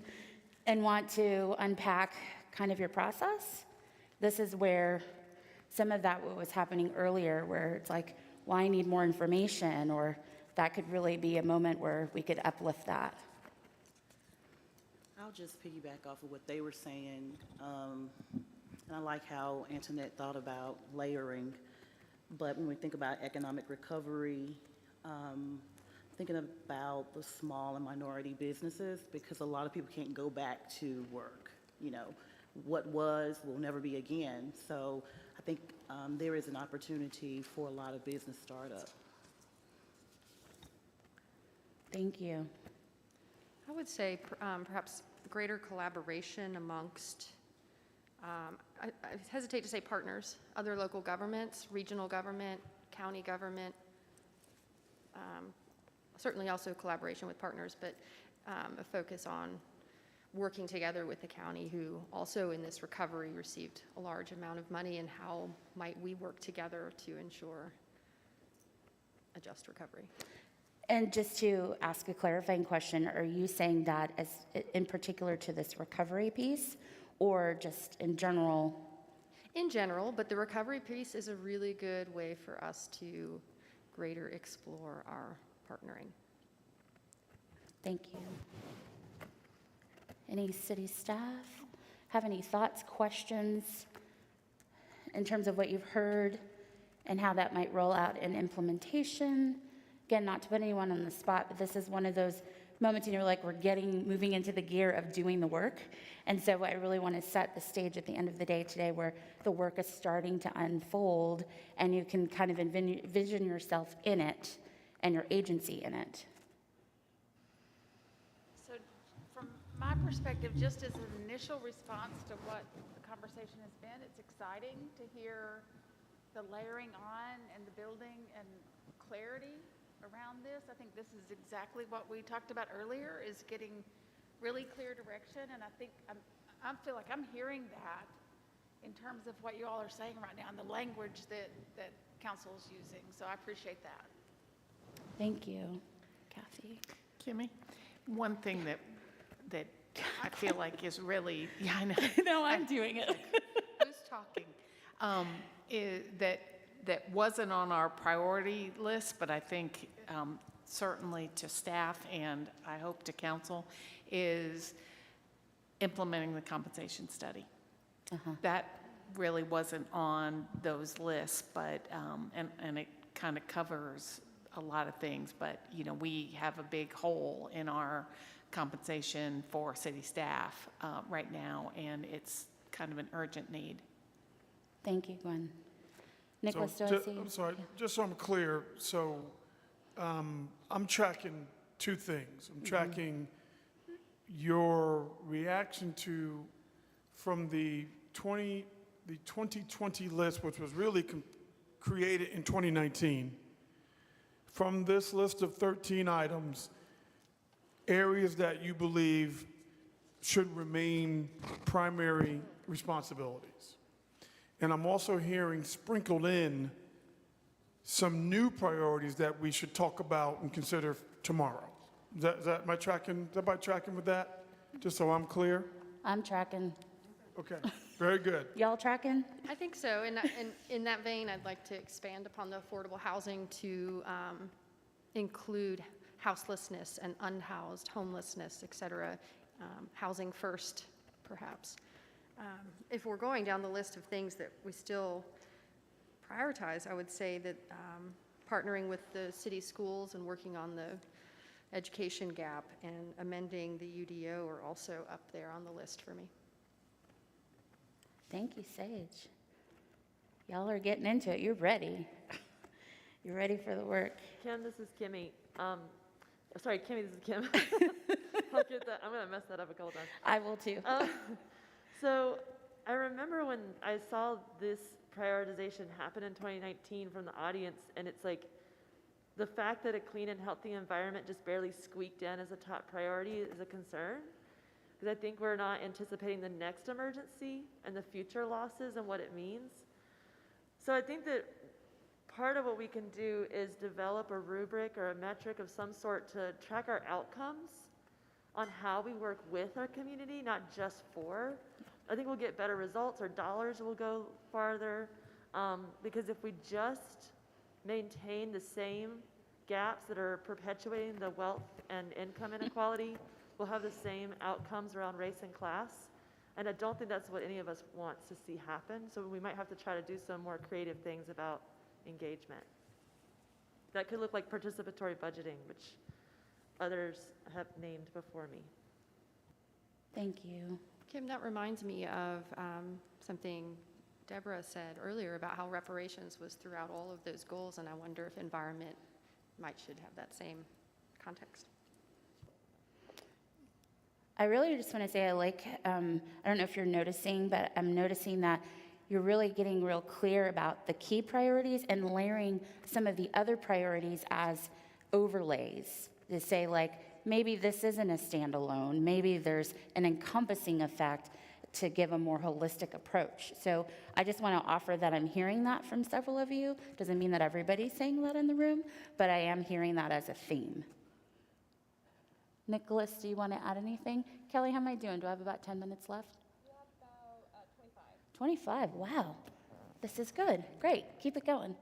And want to unpack kind of your process? This is where some of that what was happening earlier, where it's like, well, I need more information, or that could really be a moment where we could uplift that. I'll just piggyback off of what they were saying. And I like how Antoinette thought about layering. But when we think about economic recovery, thinking about the small and minority businesses, because a lot of people can't go back to work. You know, what was will never be again. So I think there is an opportunity for a lot of business startup. Thank you. I would say perhaps greater collaboration amongst, I hesitate to say partners, other local governments, regional government, county government, certainly also collaboration with partners, but a focus on working together with the county, who also in this recovery received a large amount of money, and how might we work together to ensure a just recovery. And just to ask a clarifying question, are you saying that as in particular to this recovery piece, or just in general? In general, but the recovery piece is a really good way for us to greater explore our partnering. Thank you. Any city staff have any thoughts, questions in terms of what you've heard and how that might roll out in implementation? Again, not to put anyone on the spot, but this is one of those moments, you know, like we're moving into the gear of doing the work. And so I really want to set the stage at the end of the day today where the work is starting to unfold and you can kind of envision yourself in it and your agency in it. So from my perspective, just as an initial response to what the conversation has been, it's exciting to hear the layering on and the building and clarity around this. I think this is exactly what we talked about earlier, is getting really clear direction. And I think I feel like I'm hearing that in terms of what you all are saying right now and the language that council is using. So I appreciate that. Thank you, Kathy. Kimmy, one thing that I feel like is really, yeah, I know. No, I'm doing it. Who's talking? That wasn't on our priority list, but I think certainly to staff and I hope to council, is implementing the compensation study. That really wasn't on those lists, but, and it kind of covers a lot of things, but, you know, we have a big hole in our compensation for city staff right now, and it's kind of an urgent need. Thank you, Gwen. Nicholas, do I see you? I'm sorry, just so I'm clear, so I'm tracking two things. I'm tracking your reaction to, from the 2020 list, which was really created in 2019. From this list of 13 items, areas that you believe should remain primary responsibilities. And I'm also hearing sprinkled in some new priorities that we should talk about and consider tomorrow. Am I tracking with that? Just so I'm clear? I'm tracking. Okay, very good. Y'all tracking? I think so. And in that vein, I'd like to expand upon the affordable housing to include houselessness and unhoused, homelessness, et cetera, housing first, perhaps. If we're going down the list of things that we still prioritize, I would say that partnering with the city schools and working on the education gap and amending the UDO are also up there on the list for me. Thank you, Sage. Y'all are getting into it. You're ready. You're ready for the work. Kim, this is Kimmy. Sorry, Kimmy, this is Kim. I'll get that. I'm going to mess that up a couple times. I will too. So I remember when I saw this prioritization happen in 2019 from the audience, and it's like the fact that a clean and healthy environment just barely squeaked in as a top priority is a concern, because I think we're not anticipating the next emergency and the future losses and what it means. So I think that part of what we can do is develop a rubric or a metric of some sort to track our outcomes on how we work with our community, not just for. I think we'll get better results. Our dollars will go farther, because if we just maintain the same gaps that are perpetuating the wealth and income inequality, we'll have the same outcomes around race and class. And I don't think that's what any of us wants to see happen. So we might have to try to do some more creative things about engagement. That could look like participatory budgeting, which others have named before me. Thank you. Kim, that reminds me of something Deborah said earlier about how reparations was throughout all of those goals, and I wonder if environment should have that same context. I really just want to say I don't know if you're noticing, but I'm noticing that you're really getting real clear about the key priorities and layering some of the other priorities as overlays to say, like, maybe this isn't a standalone, maybe there's an encompassing effect to give a more holistic approach. So I just want to offer that I'm hearing that from several of you. Doesn't mean that everybody's saying that in the room, but I am hearing that as a theme. Nicholas, do you want to add anything? Kelly, how am I doing? Do I have about 10 minutes left? You have about 25. 25, wow. This is good, great, keep it going.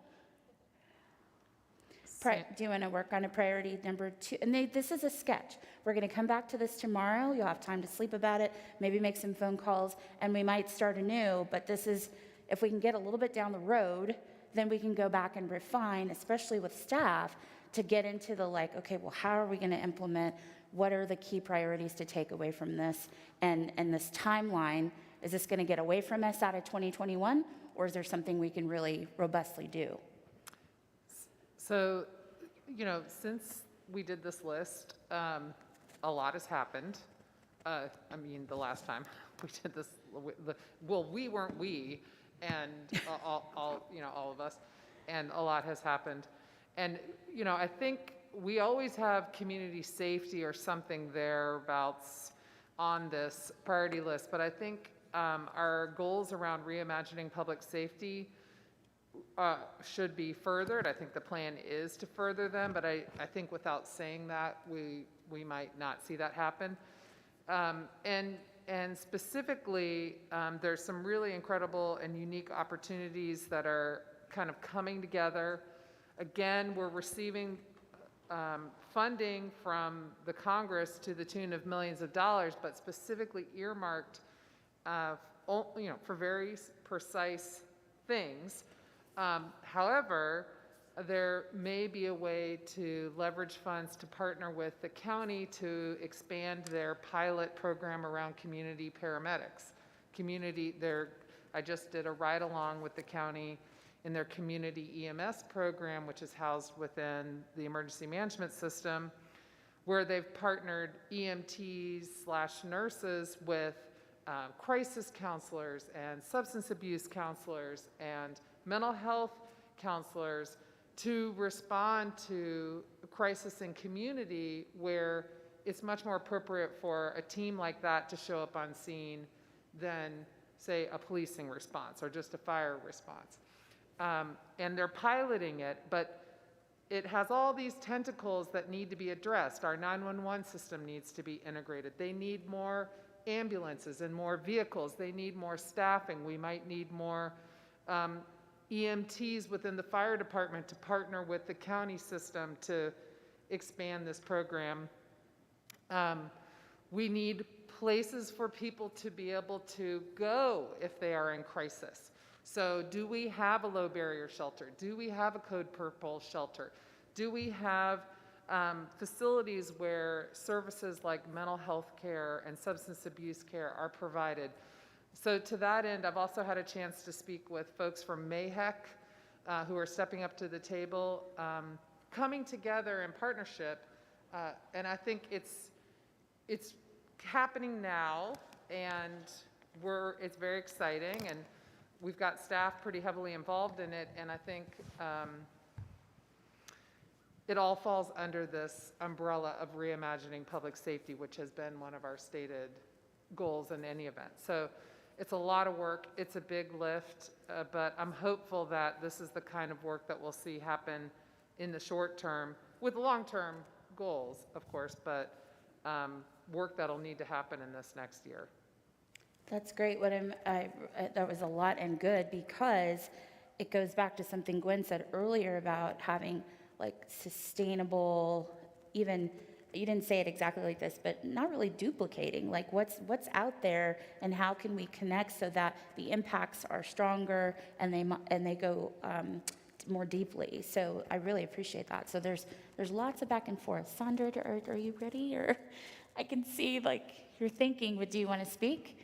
Do you want to work on a priority number 2? And this is a sketch. We're going to come back to this tomorrow. You'll have time to sleep about it, maybe make some phone calls, and we might start anew. But this is, if we can get a little bit down the road, then we can go back and refine, especially with staff, to get into the okay, well, how are we going to implement? What are the key priorities to take away from this? And this timeline, is this going to get away from us out of 2021, or is there something we can really robustly do? So, you know, since we did this list, a lot has happened. I mean, the last time we did this, we weren't we, and all of us, and a lot has happened. And, I think we always have community safety or something thereabouts on this priority list, but I think our goals around reimagining public safety should be furthered. I think the plan is to further them, but I think without saying that, we might not see that happen. And specifically, there's some really incredible and unique opportunities that are kind of coming together. Again, we're receiving funding from the Congress to the tune of millions of dollars, but specifically earmarked for very precise things. However, there may be a way to leverage funds to partner with the county to expand their pilot program around community paramedics. I just did a ride-along with the county in their community EMS program, which is housed within the emergency management system, where they've partnered EMTs/nurses with crisis counselors and substance abuse counselors and mental health counselors to respond to a crisis in community where it's much more appropriate for a team like that to show up on scene than, say, a policing response or just a fire response. And they're piloting it, but it has all these tentacles that need to be addressed. Our 911 system needs to be integrated. They need more ambulances and more vehicles. They need more staffing. We might need more EMTs within the fire department to partner with the county system to expand this program. We need places for people to be able to go if they are in crisis. So do we have a low barrier shelter? Do we have a Code Purple shelter? Do we have facilities where services like mental health care and substance abuse care are provided? So to that end, I've also had a chance to speak with folks from MAHEC who are stepping up to the table, coming together in partnership, and I think it's happening now, and it's very exciting, and we've got staff pretty heavily involved in it, and I think it all falls under this umbrella of reimagining public safety, which has been one of our stated goals in any event. So it's a lot of work, it's a big lift, but I'm hopeful that this is the kind of work that we'll see happen in the short term, with long-term goals, of course, but work that'll need to happen in this next year. That's great. That was a lot and good, because it goes back to something Gwen said earlier about having like sustainable, even, you didn't say it exactly like this, but not really duplicating, like what's out there and how can we connect so that the impacts are stronger and they go more deeply. So I really appreciate that. So there's lots of back and forth. Sandra, are you ready? Or I can see like you're thinking, but do you want to speak?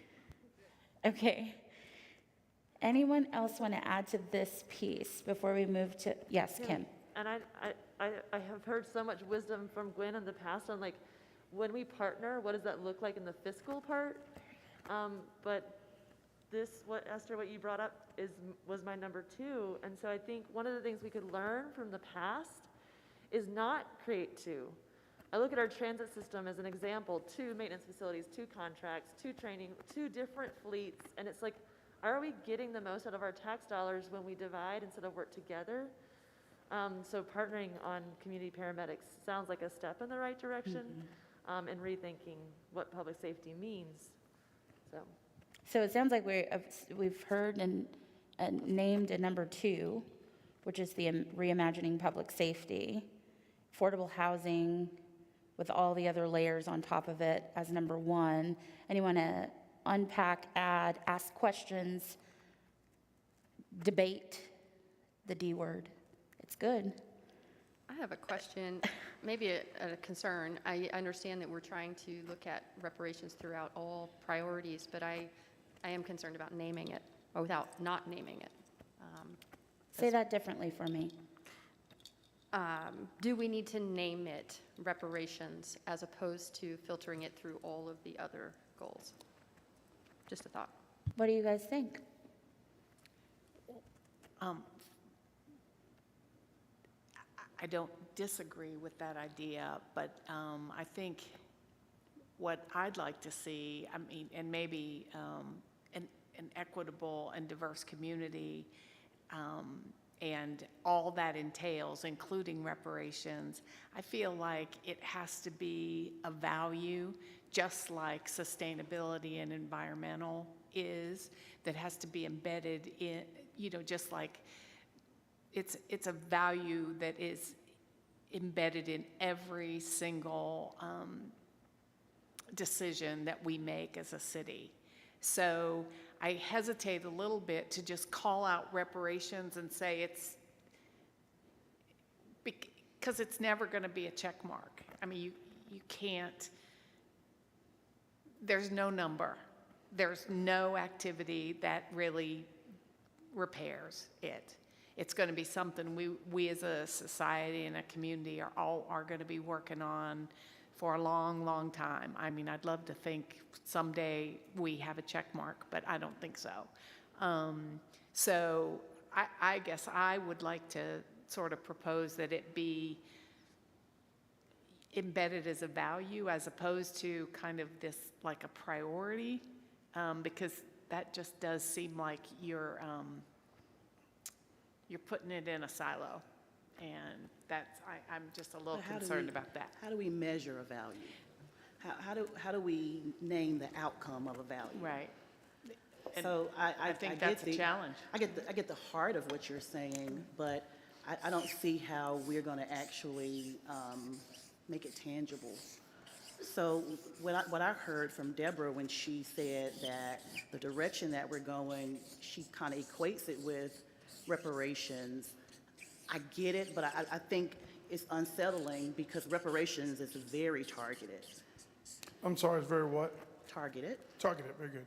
Okay. Anyone else want to add to this piece before we move to, yes, Kim. And I have heard so much wisdom from Gwen in the past on like, when we partner, what does that look like in the fiscal part? But what you brought up was my number 2. And so I think one of the things we could learn from the past is not create 2. I look at our transit system as an example: 2 maintenance facilities, 2 contracts, 2 training, 2 different fleets. And it's like, are we getting the most out of our tax dollars when we divide instead of work together? So partnering on community paramedics sounds like a step in the right direction, and rethinking what public safety means. So it sounds like we've heard and named a number 2, which is the reimagining public safety, affordable housing with all the other layers on top of it as number 1. Anyone to unpack, add, ask questions, debate the D word? It's good. I have a question, maybe a concern. I understand that we're trying to look at reparations throughout all priorities, but I am concerned about naming it, or without not naming it. Say that differently for me. Do we need to name it reparations as opposed to filtering it through all of the other goals? Just a thought. What do you guys think? I don't disagree with that idea, but I think what I'd like to see, I mean, and maybe an equitable and diverse community, and all that entails, including reparations, I feel like it has to be a value, just like sustainability and environmental is, that has to be embedded in, just like it's a value that is embedded in every single decision that we make as a city. So I hesitate a little bit to just call out reparations and say it's, because it's never going to be a check mark. I mean, you can't, there's no number. There's no activity that really repairs it. It's going to be something we as a society and a community are going to be working on for a long, long time. I mean, I'd love to think someday we have a check mark, but I don't think so. So I guess I would like to sort of propose that it be embedded as a value as opposed to kind of this like a priority, because that just does seem like you're putting it in a silo, and I'm just a little concerned about that. How do we measure a value? How do we name the outcome of a value? Right. And So I think that's a challenge. I get the heart of what you're saying, but I don't see how we're going to actually make it tangible. So what I heard from Deborah when she said that the direction that we're going, she kind of equates it with reparations. I get it, but I think it's unsettling because reparations is very targeted. I'm sorry, it's very what? Targeted. Targeted, very good.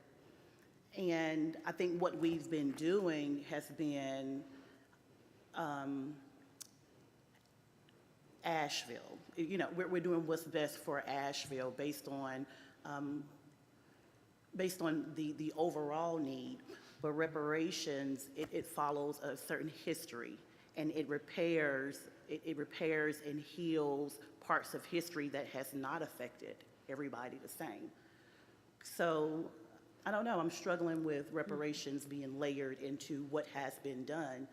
And I think what we've been doing has been Asheville. We're doing what's best for Asheville based on the overall need. But reparations, it follows a certain history, and it repairs and heals parts of history that has not affected everybody the same. So I don't know, I'm struggling with reparations being layered into what has been done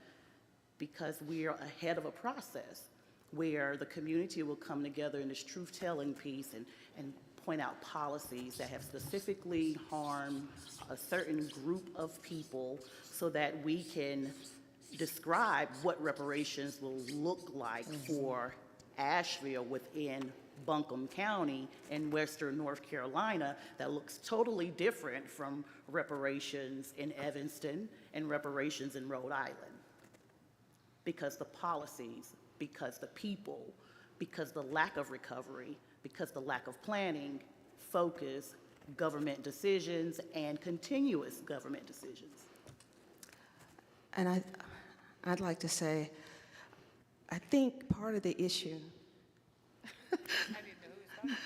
because we are ahead of a process where the community will come together in this truth-telling piece and point out policies that have specifically harmed a certain group of people so that we can describe what reparations will look like for Asheville within Buncombe County in western North Carolina that looks totally different from reparations in Evanston and reparations in Rhode Island. Because the policies, because the people, because the lack of recovery, because the lack of planning, focus, government decisions, and continuous government decisions. And I'd like to say, I think part of the issue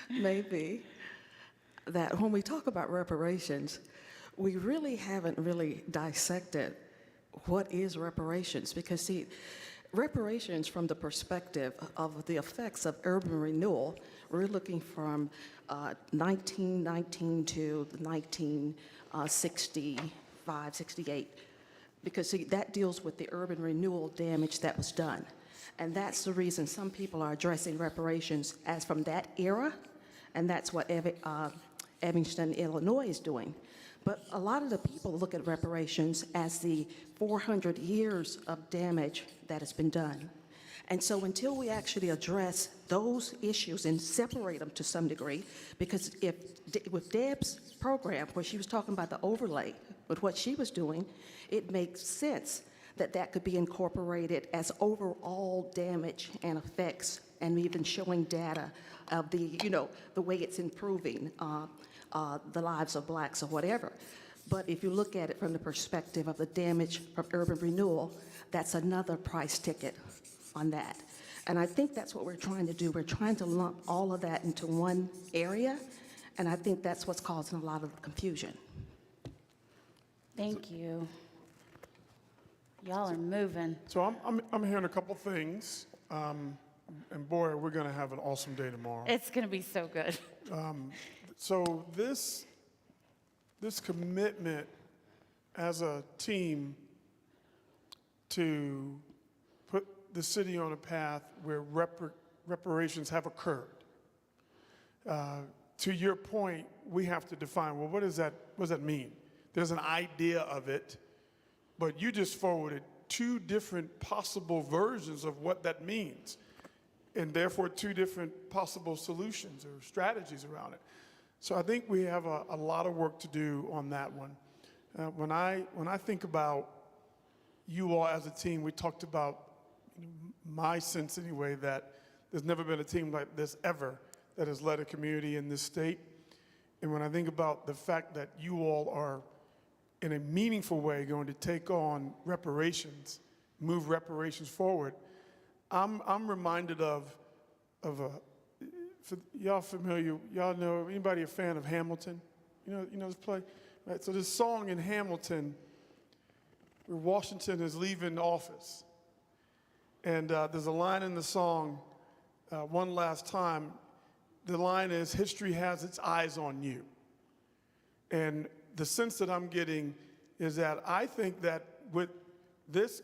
may be that when we talk about reparations, we really haven't really dissected what is reparations, because see, reparations from the perspective of the effects of urban renewal, we're looking from 1919 to 1965, 68, because see, that deals with the urban renewal damage that was done. And that's the reason some people are addressing reparations as from that era, and that's what Evanston, Illinois is doing. But a lot of the people look at reparations as the 400 years of damage that has been done. And so until we actually address those issues and separate them to some degree, because with Deb's program, where she was talking about the overlay, with what she was doing, it makes sense that that could be incorporated as overall damage and effects, and even showing data of the way it's improving the lives of blacks or whatever. But if you look at it from the perspective of the damage from urban renewal, that's another price ticket on that. And I think that's what we're trying to do. We're trying to lump all of that into one area, and I think that's what's causing a lot of confusion. Thank you. Y'all are moving. So I'm hearing a couple things, and boy, we're going to have an awesome day tomorrow. It's going to be so good. So this commitment as a team to put the city on a path where reparations have occurred. To your point, we have to define, well, what does that mean? There's an idea of it, but you just forwarded two different possible versions of what that means, and therefore two different possible solutions or strategies around it. So I think we have a lot of work to do on that one. When I think about you all as a team, we talked about, my sense anyway, that there's never been a team like this ever that has led a community in this state. And when I think about the fact that you all are, in a meaningful way, going to take on reparations, move reparations forward, I'm reminded of y'all familiar, y'all know, anybody a fan of Hamilton? You know this play? Right, so this song in Hamilton, where Washington is leaving office, and there's a line in the song, one last time, the line is, history has its eyes on you. And the sense that I'm getting is that I think that with this,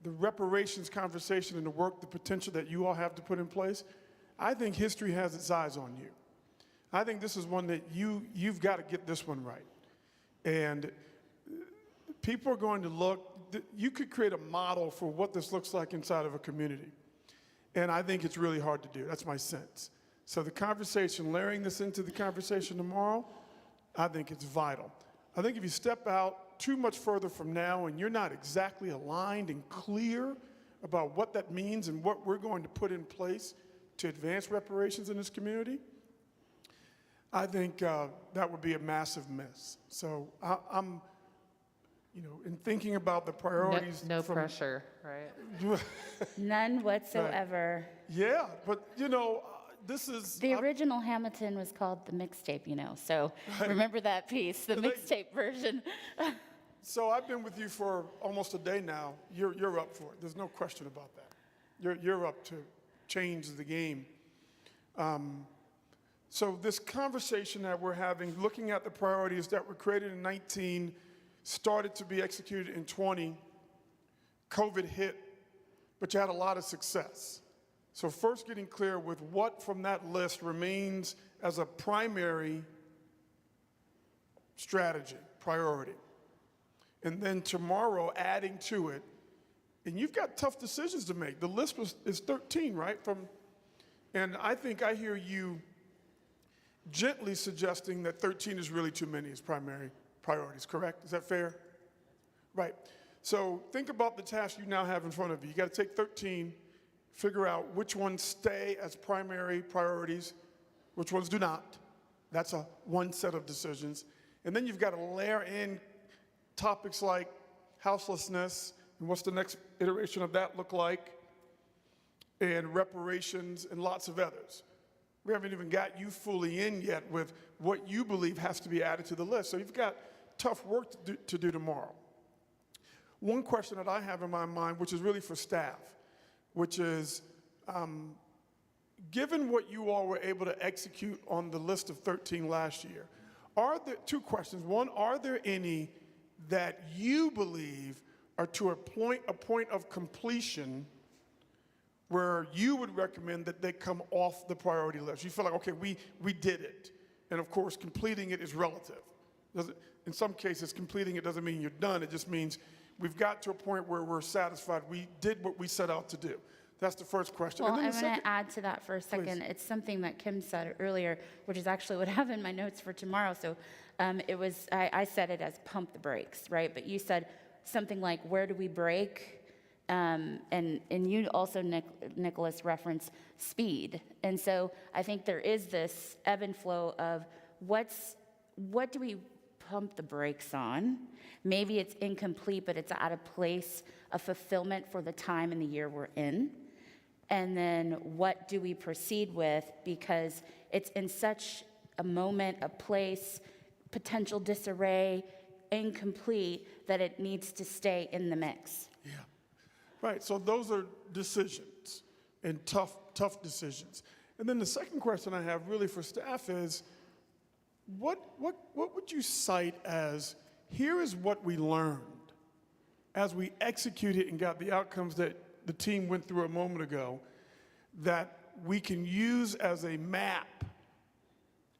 the reparations conversation and the work, the potential that you all have to put in place, I think history has its eyes on you. I think this is one that you've got to get this one right. And people are going to look, you could create a model for what this looks like inside of a community. And I think it's really hard to do. That's my sense. So the conversation, layering this into the conversation tomorrow, I think it's vital. I think if you step out too much further from now and you're not exactly aligned and clear about what that means and what we're going to put in place to advance reparations in this community, I think that would be a massive miss. So I'm, in thinking about the priorities. No pressure, right? None whatsoever. Right. Yeah, but this is... The original Hamilton was called the mixtape, so remember that piece, the mixtape version. So I've been with you for almost a day now. You're up for it. There's no question about that. You're up to change the game. So this conversation that we're having, looking at the priorities that were created in 19, started to be executed in 20, COVID hit, but you had a lot of success. So first getting clear with what from that list remains as a primary strategy, priority. And then tomorrow adding to it, and you've got tough decisions to make. The list is 13, right? And I think I hear you gently suggesting that 13 is really too many as primary priorities, correct? Is that fair? Right. So think about the task you now have in front of you. You got to take 13, figure out which ones stay as primary priorities, which ones do not. That's one set of decisions. And then you've got to layer in topics like houselessness, and what's the next iteration of that look like, and reparations, and lots of others. We haven't even got you fully in yet with what you believe has to be added to the list. So you've got tough work to do tomorrow. One question that I have in my mind, which is really for staff, which is, given what you all were able to execute on the list of 13 last year, are there two questions? One, are there any that you believe are to a point of completion where you would recommend that they come off the priority list? You feel like, okay, we did it. And of course, completing it is relative. In some cases, completing it doesn't mean you're done. It just means we've got to a point where we're satisfied. We did what we set out to do. That's the first question. Well, And I'm then going to add to that for a second. Please. It's something that Kim said earlier, which is actually what I have in my notes for tomorrow. So it was, I said it as pump the brakes, right? But you said something like, where do we brake? And you also, Nicholas, referenced speed. And so I think there is this ebb and flow of what do we pump the brakes on? Maybe it's incomplete, but it's at a place of fulfillment for the time and the year we're in. And then what do we proceed with? Because it's in such a moment, a place, potential disarray, incomplete that it needs to stay in the mix. Yeah. Right, so those are decisions and tough decisions. And then the second question I have really for staff is, what would you cite as, here is what we learned as we executed and got the outcomes that the team went through a moment ago, that we can use as a map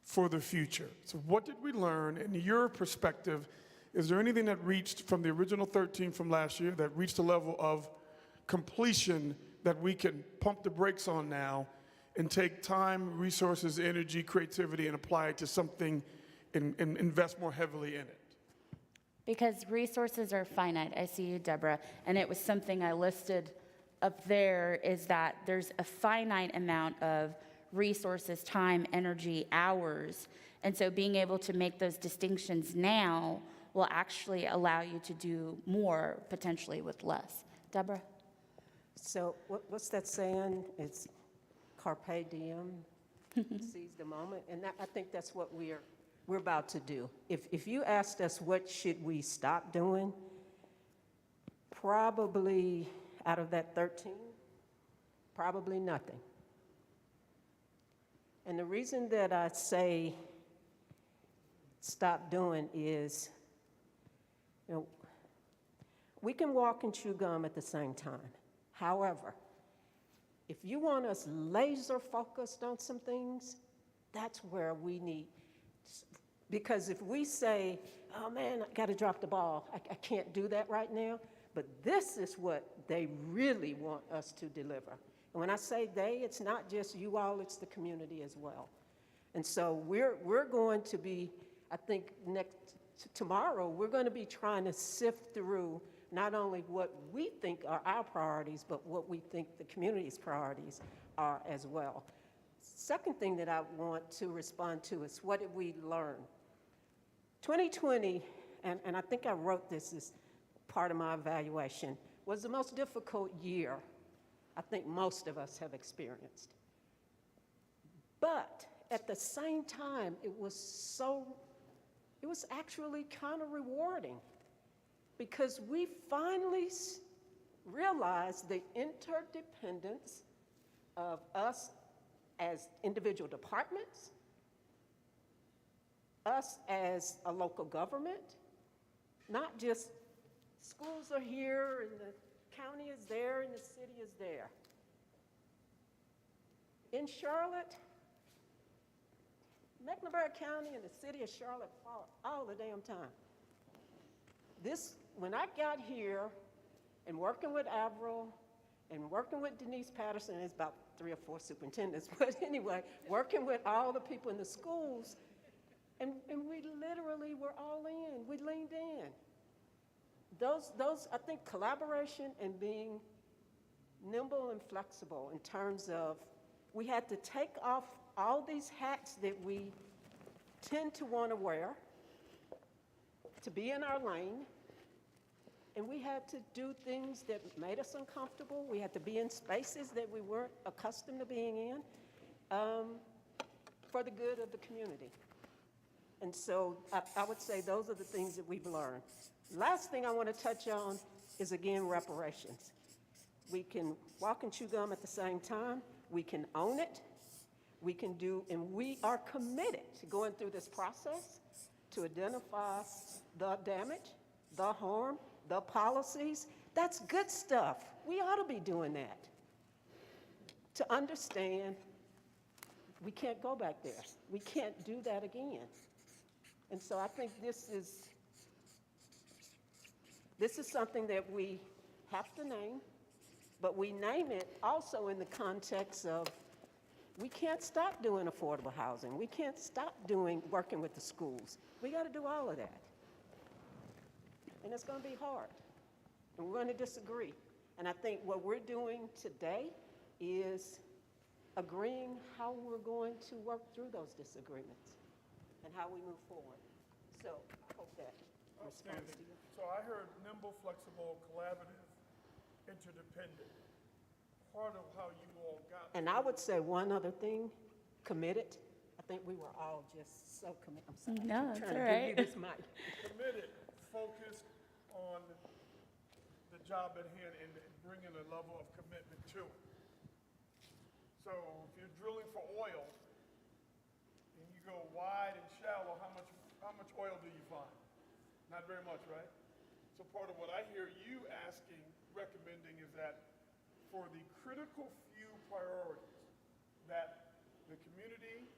for the future? So what did we learn? In your perspective, is there anything that reached from the original 13 from last year that reached a level of completion that we can pump the brakes on now and take time, resources, energy, creativity, and apply it to something and invest more heavily in it? Because resources are finite. I see you, Deborah. And it was something I listed up there, is that there's a finite amount of resources, time, energy, hours. And so being able to make those distinctions now will actually allow you to do more, potentially with less. Deborah? So what's that saying? It's carpe diem, seize the moment. And I think that's what we're about to do. If you asked us what should we stop doing, probably out of that 13, probably nothing. And the reason that I say stop doing is, we can walk and chew gum at the same time. However, if you want us laser focused on some things, that's where we need, because if we say, oh man, I got to drop the ball, I can't do that right now, but this is what they really want us to deliver. And when I say they, it's not just you all, it's the community as well. And so we're going to be, I think tomorrow, we're going to be trying to sift through not only what we think are our priorities, but what we think the community's priorities are as well. Second thing that I want to respond to is, what did we learn? 2020, and I think I wrote this as part of my evaluation, was the most difficult year I think most of us have experienced. But at the same time, it was actually kind of rewarding, because we finally realized the interdependence of us as individual departments, us as a local government, not just schools are here and the county is there and the city is there. In Charlotte, Mecklenburg County and the city of Charlotte fought all the damn time. When I got here and working with Avril and working with Denise Patterson, it's about 3 or 4 superintendents, but anyway, working with all the people in the schools, and we literally were all in, we leaned in. Those, I think, collaboration and being nimble and flexible in terms of, we had to take off all these hats that we tend to want to wear to be in our lane, and we had to do things that made us uncomfortable. We had to be in spaces that we weren't accustomed to being in, for the good of the community. And so I would say those are the things that we've learned. Last thing I want to touch on is, again, reparations. We can walk and chew gum at the same time. We can own it. We can do, and we are committed to going through this process to identify the damage, the harm, the policies. That's good stuff. We ought to be doing that. To understand, we can't go back there. We can't do that again. And so I think this is something that we have to name, but we name it also in the context of, we can't stop doing affordable housing. We can't stop working with the schools. We got to do all of that. And it's going to be hard. And we're going to disagree. And I think what we're doing today is agreeing how we're going to work through those disagreements and how we move forward. So I hope that responds to you. So I heard nimble, flexible, collaborative, interdependent. Part of how you all got. And I would say one other thing, committed. I think we were all just so committed. I'm sorry. No, I'm it's trying all to right. give you this mic. Committed, focused on the job at hand and bringing a level of commitment to it. So if you're drilling for oil and you go wide and shallow, how much oil do you find? Not very much, right? So part of what I hear you asking, recommending is that for the critical few priorities that the community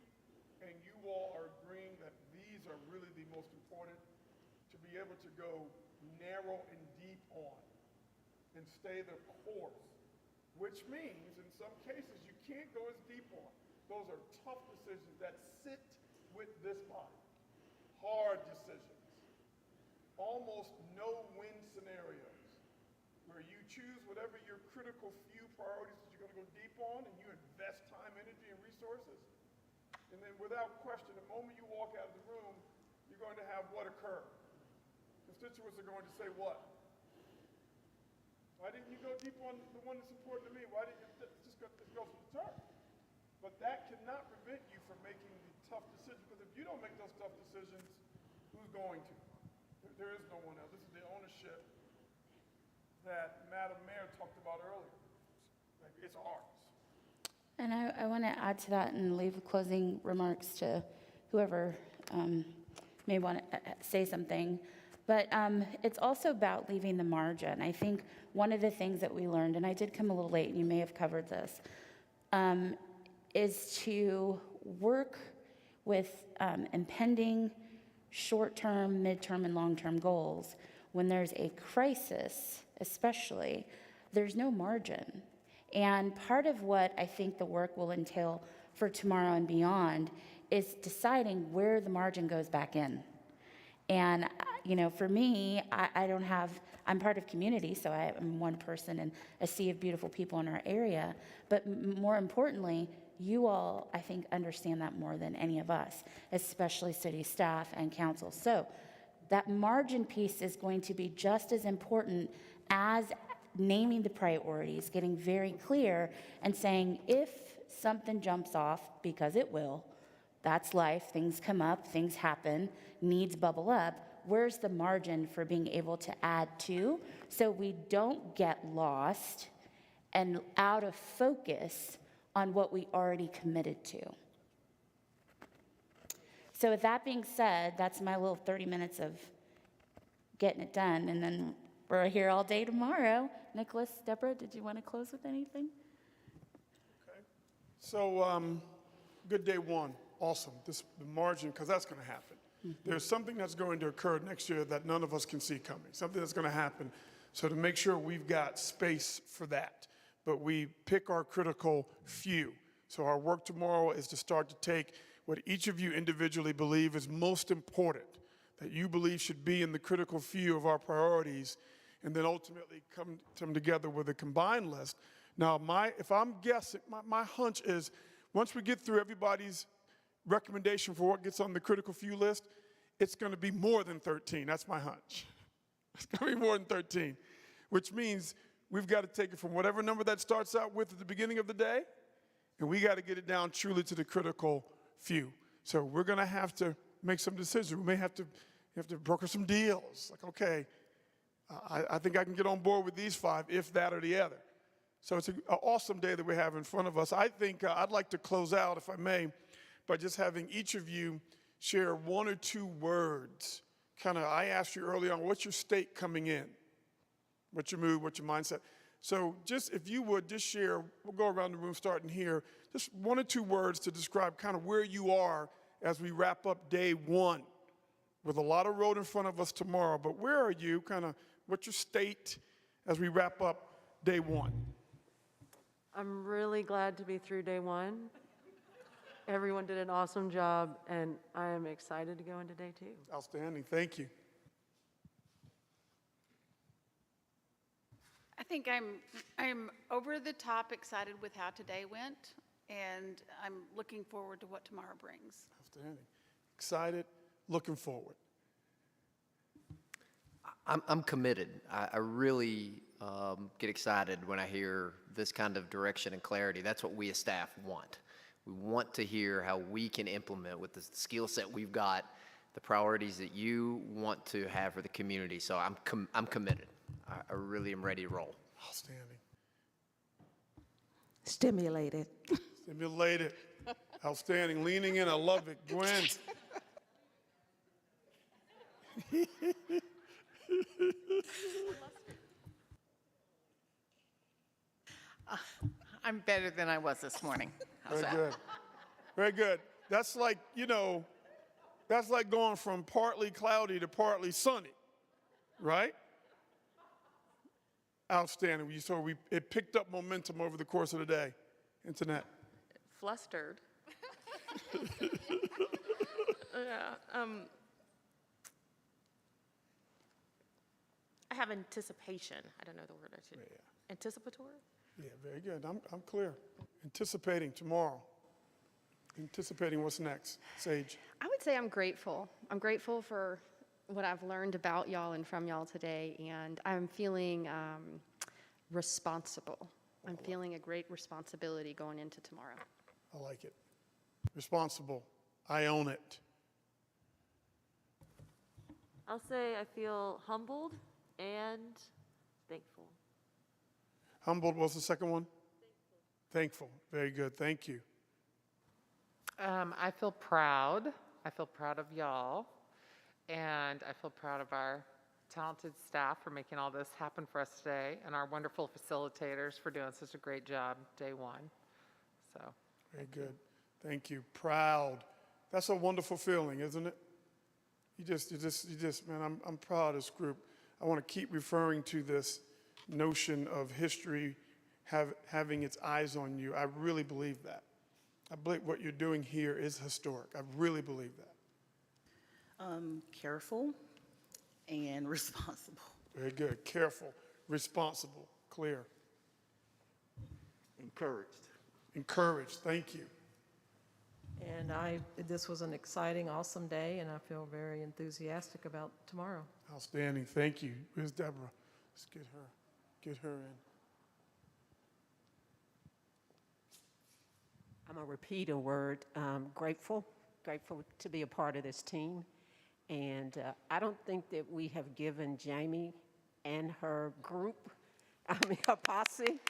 and you all are agreeing that these are really the most important, to be able to go narrow and deep on and stay the course, which means in some cases you can't go as deep on. Those are tough decisions that sit with this body, hard decisions, almost no-win scenarios, where you choose whatever your critical few priorities that you're going to go deep on and you invest time, energy, and resources. And then without question, the moment you walk out of the room, you're going to have what occur? Constituents are going to say what? Why didn't you go deep on the one that's important to me? Why didn't you just go for the turf? But that cannot prevent you from making the tough decisions, because if you don't make those tough decisions, who's going to? There is no one else. This is the ownership that Madam Mayor talked about earlier. Like, it's ours. And I want to add to that and leave closing remarks to whoever may want to say something. But it's also about leaving the margin. I think one of the things that we learned, and I did come a little late, and you may have covered this, is to work with impending short-term, mid-term, and long-term goals. When there's a crisis, especially, there's no margin. And part of what I think the work will entail for tomorrow and beyond is deciding where the margin goes back in. And, for me, I'm part of community, so I'm one person in a sea of beautiful people in our area. But more importantly, you all, I think, understand that more than any of us, especially city staff and council. So that margin piece is going to be just as important as naming the priorities, getting very clear, and saying if something jumps off, because it will, that's life, things come up, things happen, needs bubble up, where's the margin for being able to add to so we don't get lost and out of focus on what we already committed to. So with that being said, that's my little 30 minutes of getting it done, and then we're here all day tomorrow. Nicholas, Deborah, did you want to close with anything? Okay. So, good day one. Awesome. The margin, because that's going to happen. There's something that's going to occur next year that none of us can see coming, something that's going to happen. So to make sure we've got space for that, but we pick our critical few. So our work tomorrow is to start to take what each of you individually believe is most important, that you believe should be in the critical few of our priorities, and then ultimately come together with a combined list. Now, if I'm guessing, my hunch is once we get through everybody's recommendation for what gets on the critical few list, it's going to be more than 13. That's my hunch. It's going to be more than 13, which means we've got to take it from whatever number that starts out with at the beginning of the day, and we got to get it down truly to the critical few. So we're going to have to make some decisions. We may have to broker some deals. Like, okay, I think I can get on board with these 5, if that or the other. So it's an awesome day that we have in front of us. I think I'd like to close out, if I may, by just having each of you share 1 or 2 words. I asked you early on, what's your state coming in? What's your mood, what's your mindset? So just, if you would, just share, we'll go around the room starting here, just 1 or 2 words to describe where you are as we wrap up day 1, with a lot of road in front of us tomorrow. But where are you, what's your state as we wrap up day 1? I'm really glad to be through day 1. Everyone did an awesome job, and I am excited to go into day 2. Outstanding, thank you. I think I'm over the top excited with how today went, and I'm looking forward to what tomorrow brings. Outstanding. Excited, looking forward. I'm committed. I really get excited when I hear this kind of direction and clarity. That's what we as staff want. We want to hear how we can implement with the skill set we've got the priorities that you want to have for the community. So I'm committed. I really am ready to roll. Outstanding. Stimulated. Stimulated. Outstanding. Leaning in. I love it. Gwen. I'm better than I was this morning. How's Very that? good. Very good. That's like, you know, that's like going from partly cloudy to partly sunny, right? Outstanding. It picked up momentum over the course of the day. Internet. Flustered. Yeah. I have anticipation. I don't know the word I should. Yeah. Anticipatory? Yeah, very good. I'm clear. Anticipating tomorrow. Anticipating what's next. Sage. I would say I'm grateful. I'm grateful for what I've learned about y'all and from y'all today, and I'm feeling responsible. I'm feeling a great responsibility going into tomorrow. I like it. Responsible. I own it. I'll say I feel humbled and thankful. Humbled was the second one? Thankful. Very good. Thank you. I feel proud. I feel proud of y'all. And I feel proud of our talented staff for making all this happen for us today, and our wonderful facilitators for doing such a great job day one. So, Very good. Thank you. Proud. That's a wonderful feeling, isn't it? You just, man, I'm proud of this group. I want to keep referring to this notion of history having its eyes on you. I really believe that. I believe what you're doing here is historic. I really believe that. Careful and responsible. Very good. Careful, responsible, clear. Encouraged. Encouraged. Thank you. And this was an exciting, awesome day, and I feel very enthusiastic about tomorrow. Outstanding. Thank you. Where's Deborah? Let's get her in. I'm going to repeat a word, grateful to be a part of this team. And I don't think that we have given Jamie and her group, her posse,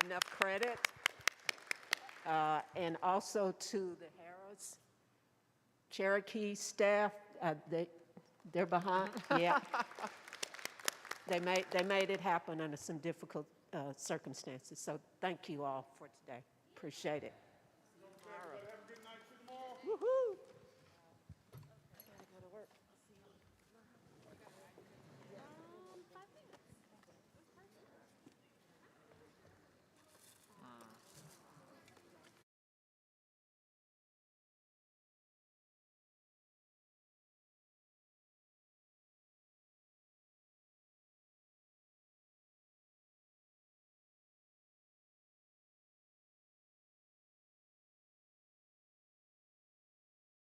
enough credit. And also to the Harris, Cherokee staff, they're behind, yeah. They made it happen under some difficult circumstances. So thank you all for today. Appreciate it.